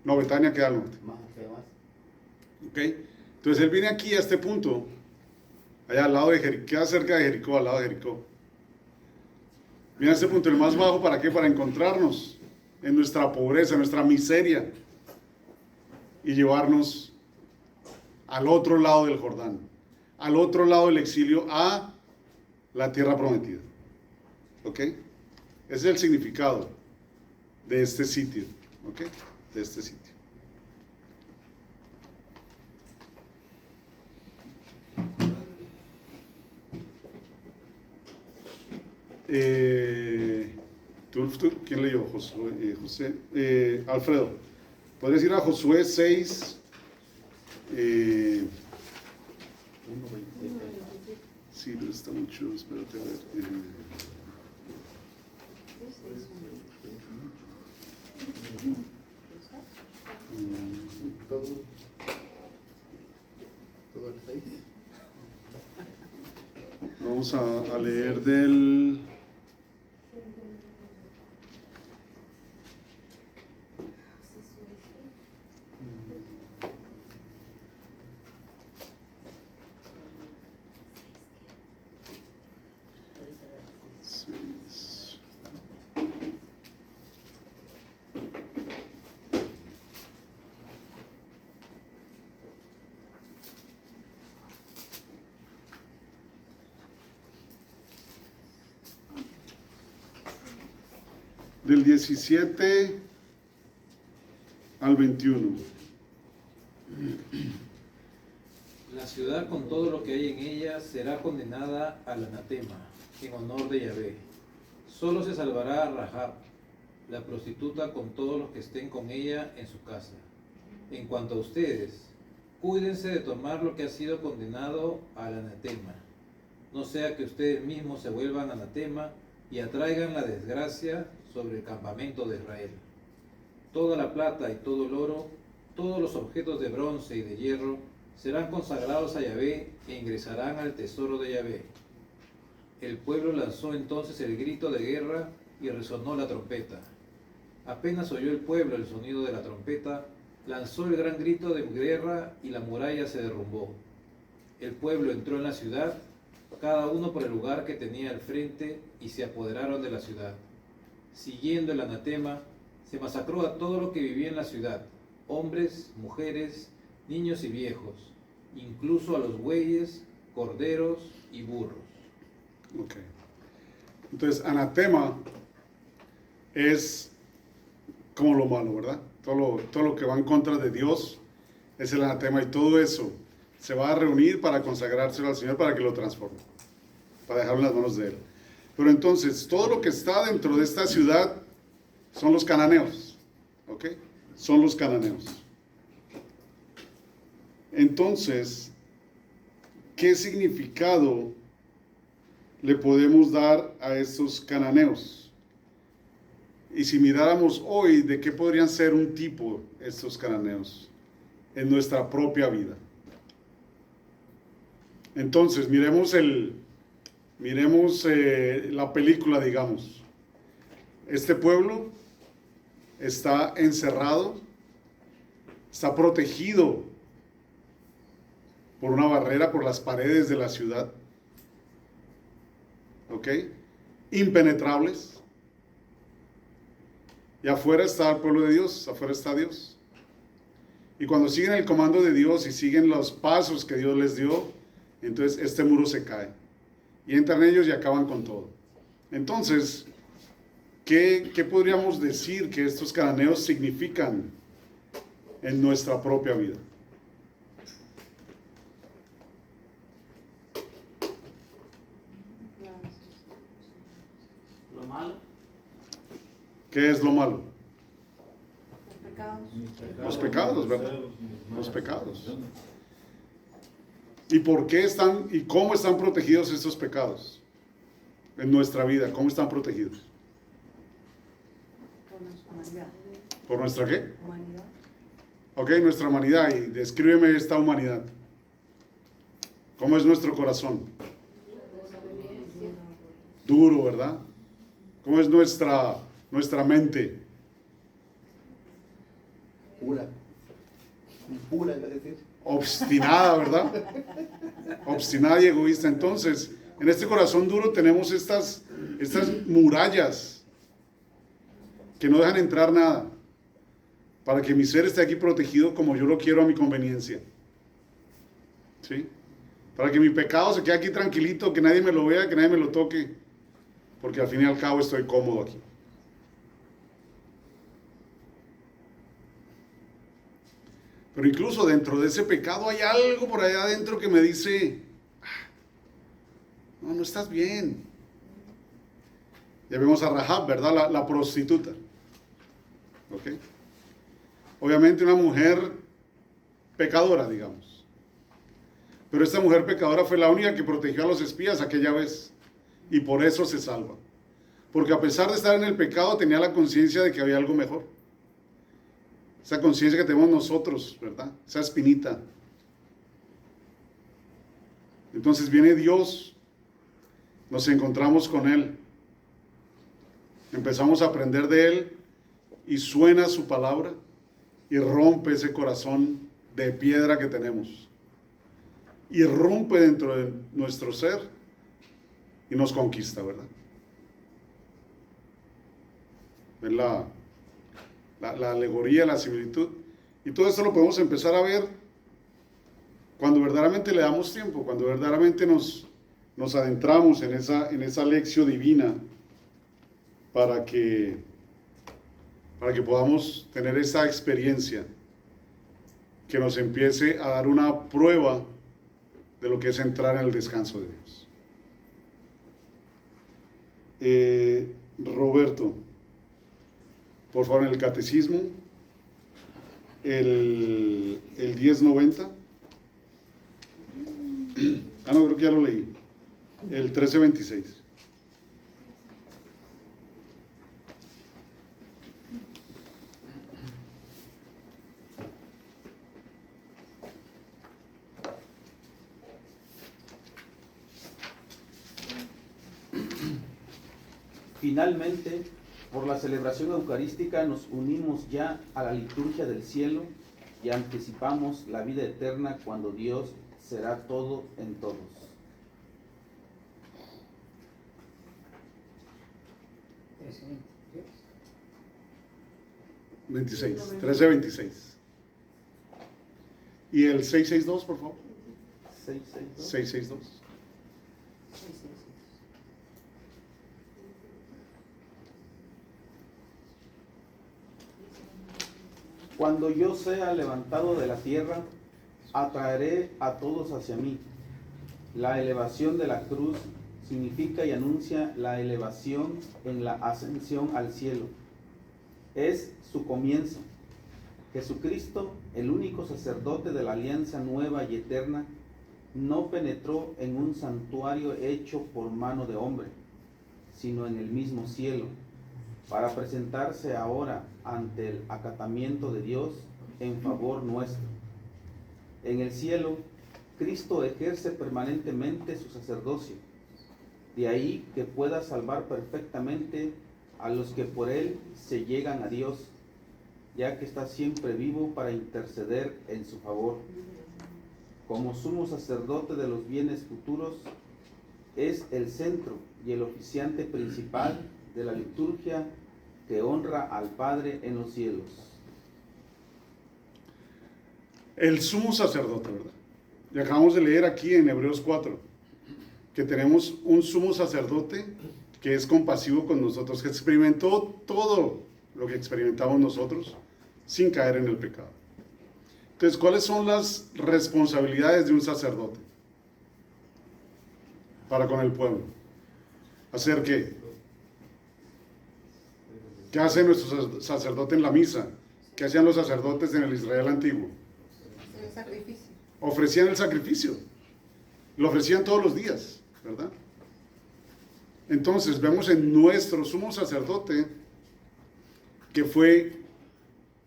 No, Betania queda al norte. Más, más. ¿Ok? Entonces él viene aquí a este punto, allá al lado de Jericó, queda cerca de Jericó, al lado de Jericó. Viene a este punto, el más bajo, ¿para qué? Para encontrarnos en nuestra pobreza, en nuestra miseria, y llevarnos al otro lado del Jordán, al otro lado del exilio, a la tierra prometida. ¿Ok? Ese es el significado de este sitio. ¿Ok? De este sitio. ¿Quién leyó? José. Alfredo, ¿podrías ir a Josué 6? Sí, pero está mucho, espérate a ver. Todo el 6. Vamos a leer del... del 17 al 21. La ciudad con todo lo que hay en ella será condenada al anatema, en honor de Yahvé. Solo se salvará Rahab, la prostituta, con todos los que estén con ella en su casa. En cuanto a ustedes, cuídense de tomar lo que ha sido condenado al anatema, no sea que ustedes mismos se vuelvan anatema y atraigan la desgracia sobre el campamento de Israel. Toda la plata y todo el oro, todos los objetos de bronce y de hierro serán consagrados a Yahvé e ingresarán al tesoro de Yahvé. El pueblo lanzó entonces el grito de guerra y resonó la trompeta. Apenas oyó el pueblo el sonido de la trompeta, lanzó el gran grito de guerra y la muralla se derrumbó. El pueblo entró en la ciudad, cada uno por el lugar que tenía al frente, y se apoderaron de la ciudad. Siguiendo el anatema, se masacró a todo lo que vivía en la ciudad, hombres, mujeres, niños y viejos, incluso a los bueyes, corderos y burros. Ok. Entonces, anatema es como lo malo, ¿verdad? Todo lo que va en contra de Dios es el anatema, y todo eso se va a reunir para consagrárselo al Señor para que lo transforme, para dejarlo en las manos de Él. Pero entonces, todo lo que está dentro de esta ciudad son los cananeos, ¿ok? Son los cananeos. Entonces, ¿qué significado le podemos dar a estos cananeos? Y si miráramos hoy, ¿de qué podrían ser un tipo estos cananeos en nuestra propia vida? Entonces, miremos la película, digamos. Este pueblo está encerrado, está protegido por una barrera, por las paredes de la ciudad, ¿ok? Impenetrables. Y afuera está el pueblo de Dios, afuera está Dios. Y cuando siguen el comando de Dios y siguen los pasos que Dios les dio, entonces este muro se cae. Y entran ellos y acaban con todo. Entonces, ¿qué podríamos decir que estos cananeos significan en nuestra propia vida? Lo malo. ¿Qué es lo malo? Los pecados. Los pecados, ¿verdad? Los pecados. ¿Y por qué están y cómo están protegidos estos pecados en nuestra vida? ¿Cómo están protegidos? Por nuestra humanidad. ¿Por nuestra qué? Humanidad. Ok, nuestra humanidad. Y descríbeme esta humanidad. ¿Cómo es nuestro corazón? duro, ¿verdad? ¿Cómo es nuestra mente? Pura, es decir. Obstinada, ¿verdad? Obstinada y egoísta. Entonces, en este corazón duro tenemos estas murallas que no dejan entrar nada, para que mi ser esté aquí protegido como yo lo quiero a mi conveniencia. ¿Sí? Para que mi pecado se quede aquí tranquilito, que nadie me lo vea, que nadie me lo toque, porque al fin y al cabo estoy cómodo aquí. Pero incluso dentro de ese pecado hay algo por allá adentro que me dice, no estás bien. Ya vemos a Rahab, ¿verdad? La prostituta. ¿Ok? Obviamente una mujer pecadora, digamos. Pero esta mujer pecadora fue la única que protegió a los espías aquella vez. Y por eso se salva. Porque a pesar de estar en el pecado, tenía la conciencia de que había algo mejor. Esa conciencia que tenemos nosotros, ¿verdad? Esa espinita. Entonces viene Dios, nos encontramos con Él, empezamos a aprender de Él y suena su palabra y rompe ese corazón de piedra que tenemos. Irrumpe dentro de nuestro ser y nos conquista, ¿verdad? Es la alegoría, la similitud. Y todo esto lo podemos empezar a ver cuando verdaderamente le damos tiempo, cuando verdaderamente nos adentramos en esa lección divina para que podamos tener esa experiencia que nos empiece a dar una prueba de lo que es entrar en el descanso de Dios. Roberto, por favor, en el catecismo, el 1090. No, creo que ya lo leí. El 1326. Finalmente, por la celebración eucarística nos unimos ya a la liturgia del cielo y anticipamos la vida eterna cuando Dios será todo en todos. ¿26? 1326. Y el 662, por favor. 662. Cuando yo sea levantado de la tierra, atraeré a todos hacia mí. La elevación de la cruz significa y anuncia la elevación en la ascensión al cielo. Es su comienzo. Jesucristo, el único sacerdote de la alianza nueva y eterna, no penetró en un santuario hecho por mano de hombre, sino en el mismo cielo, para presentarse ahora ante el acatamiento de Dios en favor nuestro. En el cielo, Cristo ejerce permanentemente su sacerdocio, de ahí que pueda salvar perfectamente a los que por él se llegan a Dios, ya que está siempre vivo para interceder en su favor. Como sumo sacerdote de los bienes futuros, es el centro y el oficiante principal de la liturgia que honra al Padre en los cielos. El sumo sacerdote, ¿verdad? Y acabamos de leer aquí en Hebreos 4 que tenemos un sumo sacerdote que es compasivo con nosotros, que experimentó todo lo que experimentamos nosotros sin caer en el pecado. Entonces, ¿cuáles son las responsabilidades de un sacerdote para con el pueblo? ¿Hacer qué? ¿Qué hace nuestro sacerdote en la misa? ¿Qué hacían los sacerdotes en el Israel antiguo? El sacrificio. Ofrecían el sacrificio. Lo ofrecían todos los días, ¿verdad? Entonces vemos en nuestro sumo sacerdote que fue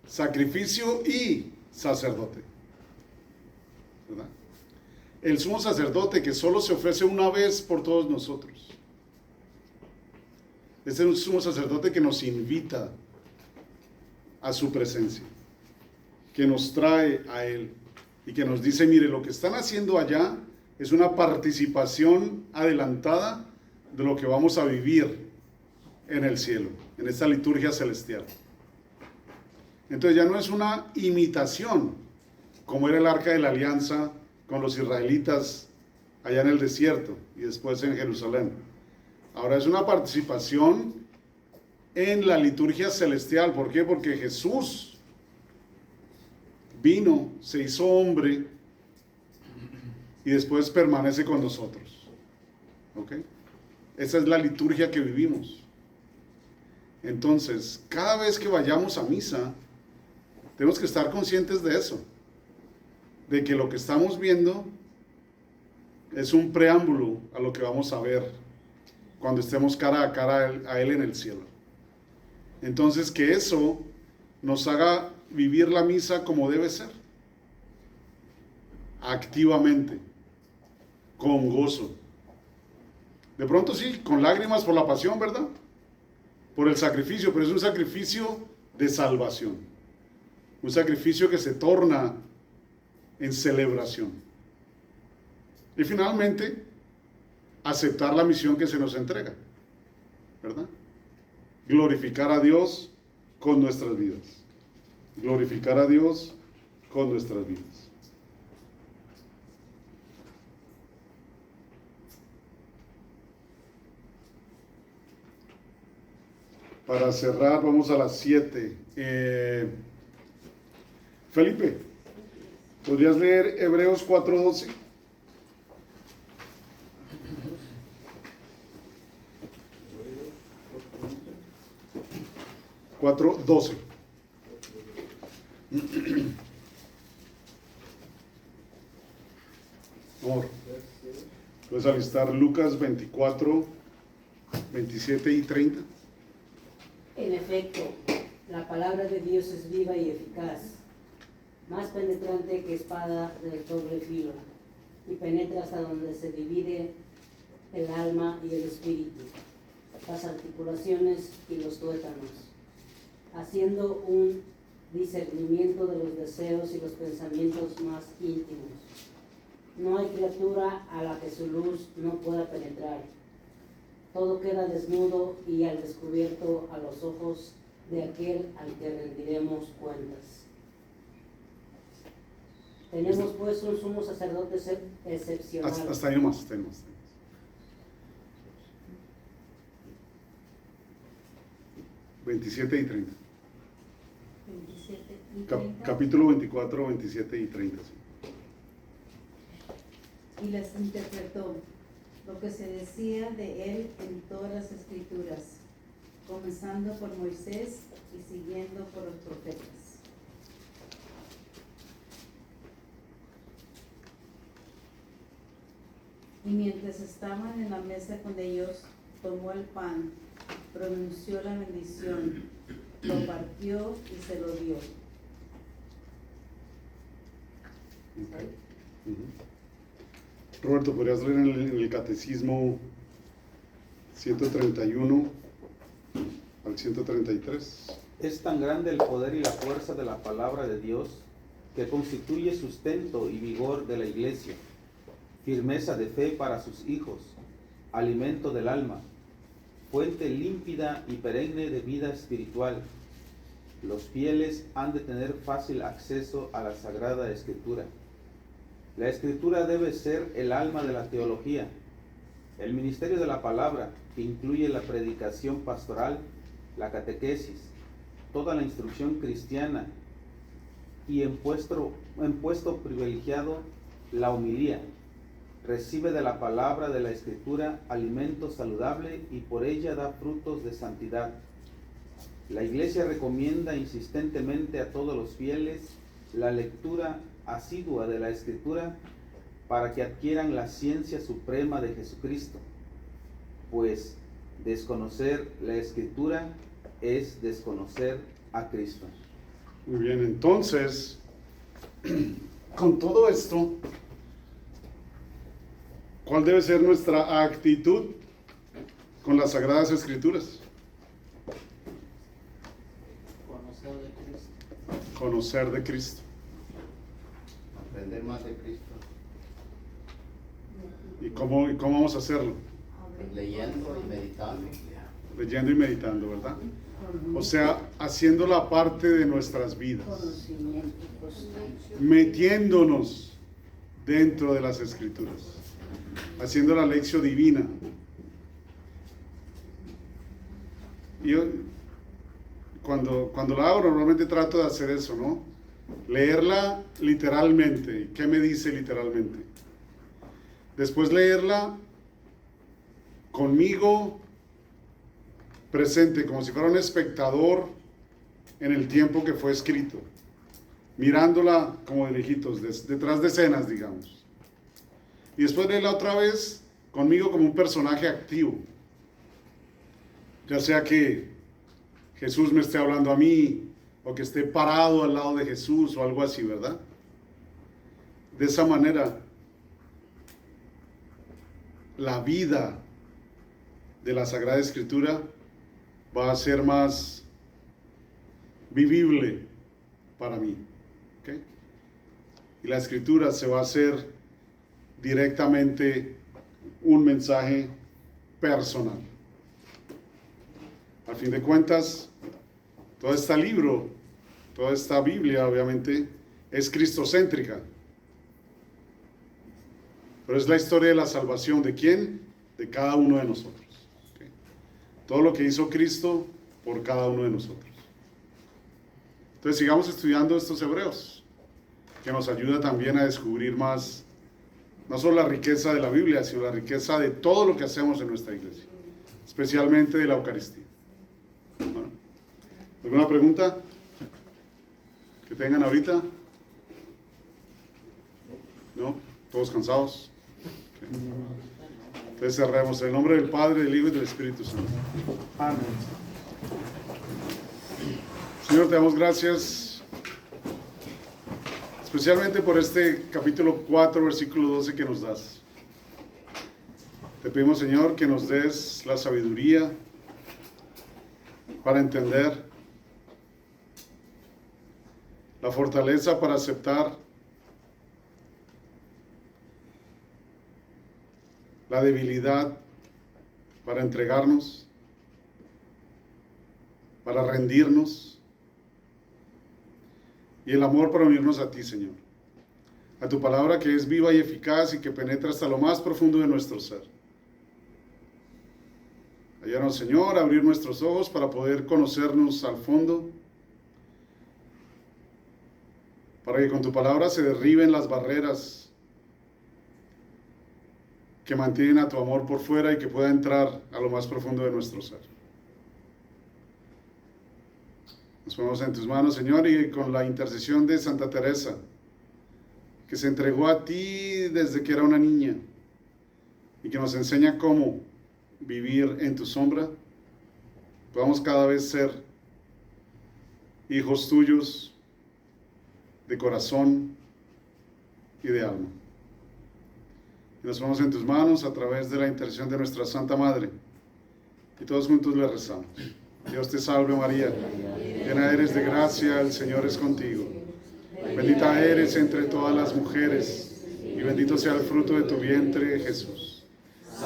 sacrificio y sacerdote, ¿verdad? El sumo sacerdote que solo se ofrece una vez por todos nosotros. Este es un sumo sacerdote que nos invita a su presencia, que nos trae a Él y que nos dice, mire, lo que están haciendo allá es una participación adelantada de lo que vamos a vivir en el cielo, en esta liturgia celestial. Entonces ya no es una imitación, como era el Arca de la Alianza con los israelitas allá en el desierto y después en Jerusalén. Ahora es una participación en la liturgia celestial. ¿Por qué? Porque Jesús vino, se hizo hombre y después permanece con nosotros. ¿Ok? Esa es la liturgia que vivimos. Entonces, cada vez que vayamos a misa, tenemos que estar conscientes de eso, de que lo que estamos viendo es un preámbulo a lo que vamos a ver cuando estemos cara a cara a Él en el cielo. Entonces, que eso nos haga vivir la misa como debe ser, activamente, con gozo. De pronto sí, con lágrimas por la pasión, ¿verdad? Por el sacrificio, pero es un sacrificio de salvación. Un sacrificio que se torna en celebración. Y finalmente, aceptar la misión que se nos entrega, ¿verdad? Glorificar a Dios con nuestras vidas. Glorificar a Dios con nuestras vidas. Para cerrar, vamos a las 7. Felipe, ¿podrías leer Hebreos 4:12? Amor, puedes alistar Lucas 24, 27 y 30. En efecto, la palabra de Dios es viva y eficaz, más penetrante que espada de doble filo, y penetra hasta donde se divide el alma y el espíritu, las articulaciones y los tuétanos, haciendo un discernimiento de los deseos y los pensamientos más íntimos. No hay criatura a la que su luz no pueda penetrar. Todo queda desnudo y al descubierto a los ojos de aquel al que rendiremos cuentas. Tenemos pues un sumo sacerdote excepcional. Hasta ahí más. 27 y 30. 27 y 30. Capítulo 24, 27 y 30. Sí. Y les interpretó lo que se decía de él en todas las escrituras, comenzando por Moisés y siguiendo por los profetas. Y mientras estaban en la mesa con ellos, tomó el pan, pronunció la bendición, lo partió y se lo dio. Okay. Roberto, ¿podrías leer en el Catecismo 131 al 133? Es tan grande el poder y la fuerza de la palabra de Dios que constituye sustento y vigor de la Iglesia, firmeza de fe para sus hijos, alimento del alma, fuente límpida y perenne de vida espiritual. Los fieles han de tener fácil acceso a la Sagrada Escritura. La Escritura debe ser el alma de la teología, el ministerio de la palabra, que incluye la predicación pastoral, la catequesis, toda la instrucción cristiana y en puesto privilegiado la homilía. Recibe de la palabra de la Escritura alimento saludable y por ella da frutos de santidad. La Iglesia recomienda insistentemente a todos los fieles la lectura asidua de la Escritura para que adquieran la ciencia suprema de Jesucristo, pues desconocer la Escritura es desconocer a Cristo. Muy bien, entonces, con todo esto, ¿cuál debe ser nuestra actitud con las Sagradas Escrituras? conocer de Cristo. Aprender más de Cristo. ¿Y cómo vamos a hacerlo? Pues leyendo y meditando. Leyendo y meditando, ¿verdad? O sea, haciendo la parte de nuestras vidas, metiéndonos dentro de las Escrituras, haciendo la lección divina. Yo, cuando la hago, normalmente trato de hacer eso, ¿no? Leerla literalmente. ¿Qué me dice literalmente? Después leerla conmigo presente, como si fuera un espectador en el tiempo que fue escrito, mirándola como de lejitos, detrás de escenas, digamos. Y después leerla otra vez conmigo como un personaje activo. Ya sea que Jesús me esté hablando a mí, o que esté parado al lado de Jesús, o algo así, ¿verdad? De esa manera, la vida de la Sagrada Escritura va a ser más vivible para mí. ¿Okay? Y la Escritura se va a hacer directamente un mensaje personal. Al fin de cuentas, todo este libro, toda esta Biblia, obviamente, es cristocéntrica. Pero es la historia de la salvación. ¿De quién? De cada uno de nosotros. ¿Okay? Todo lo que hizo Cristo por cada uno de nosotros. Entonces sigamos estudiando estos hebreos, que nos ayuda también a descubrir más, no solo la riqueza de la Biblia, sino la riqueza de todo lo que hacemos en nuestra iglesia, especialmente de la Eucaristía. ¿Bueno? ¿Alguna pregunta que tengan ahorita? ¿No? ¿Todos cansados? Okay. Entonces cerremos en el nombre del Padre, del Hijo y del Espíritu Santo. Amén. Señor, te damos gracias, especialmente por este capítulo 4, versículo 12 que nos das. Te pedimos, Señor, que nos des la sabiduría para entender, la fortaleza para aceptar, la debilidad para entregarnos, para rendirnos, y el amor para unirnos a ti, Señor, a tu palabra que es viva y eficaz y que penetra hasta lo más profundo de nuestro ser. Ayúdanos, Señor, a abrir nuestros ojos para poder conocernos al fondo, para que con tu palabra se derriben las barreras que mantienen a tu amor por fuera y que pueda entrar a lo más profundo de nuestro ser. Nos ponemos en tus manos, Señor, y con la intercesión de Santa Teresa, que se entregó a ti desde que era una niña y que nos enseña cómo vivir en tu sombra, podamos cada vez ser hijos tuyos de corazón y de alma. Y nos ponemos en tus manos a través de la intercesión de nuestra Santa Madre, y todos juntos le rezamos. Dios te salve María, llena eres de gracia, el Señor es contigo. Bendita eres entre todas las mujeres, y bendito sea el fruto de tu vientre, Jesús.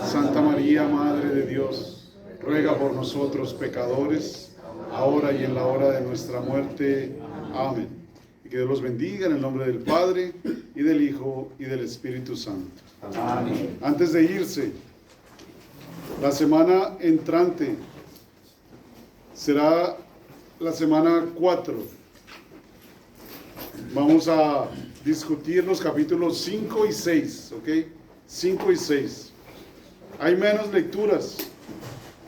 Santa María, Madre de Dios, ruega por nosotros pecadores, ahora y en la hora de nuestra muerte. Amén. Y que Dios los bendiga en el nombre del Padre, y del Hijo, y del Espíritu Santo. Amén. Antes de irse, la semana entrante será la semana 4. Vamos a discutir los capítulos 5 y 6, ¿ok? 5 y 6. Hay menos lecturas.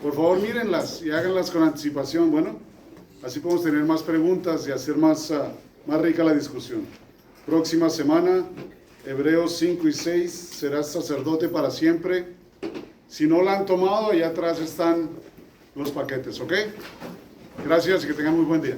Por favor, mírenlas y háganlas con anticipación. Bueno, así podemos tener más preguntas y hacer más rica la discusión. Próxima semana, Hebreos 5 y 6, serás sacerdote para siempre. Si no la han tomado, allá atrás están los paquetes, ¿ok? Gracias y que tengan muy buen día.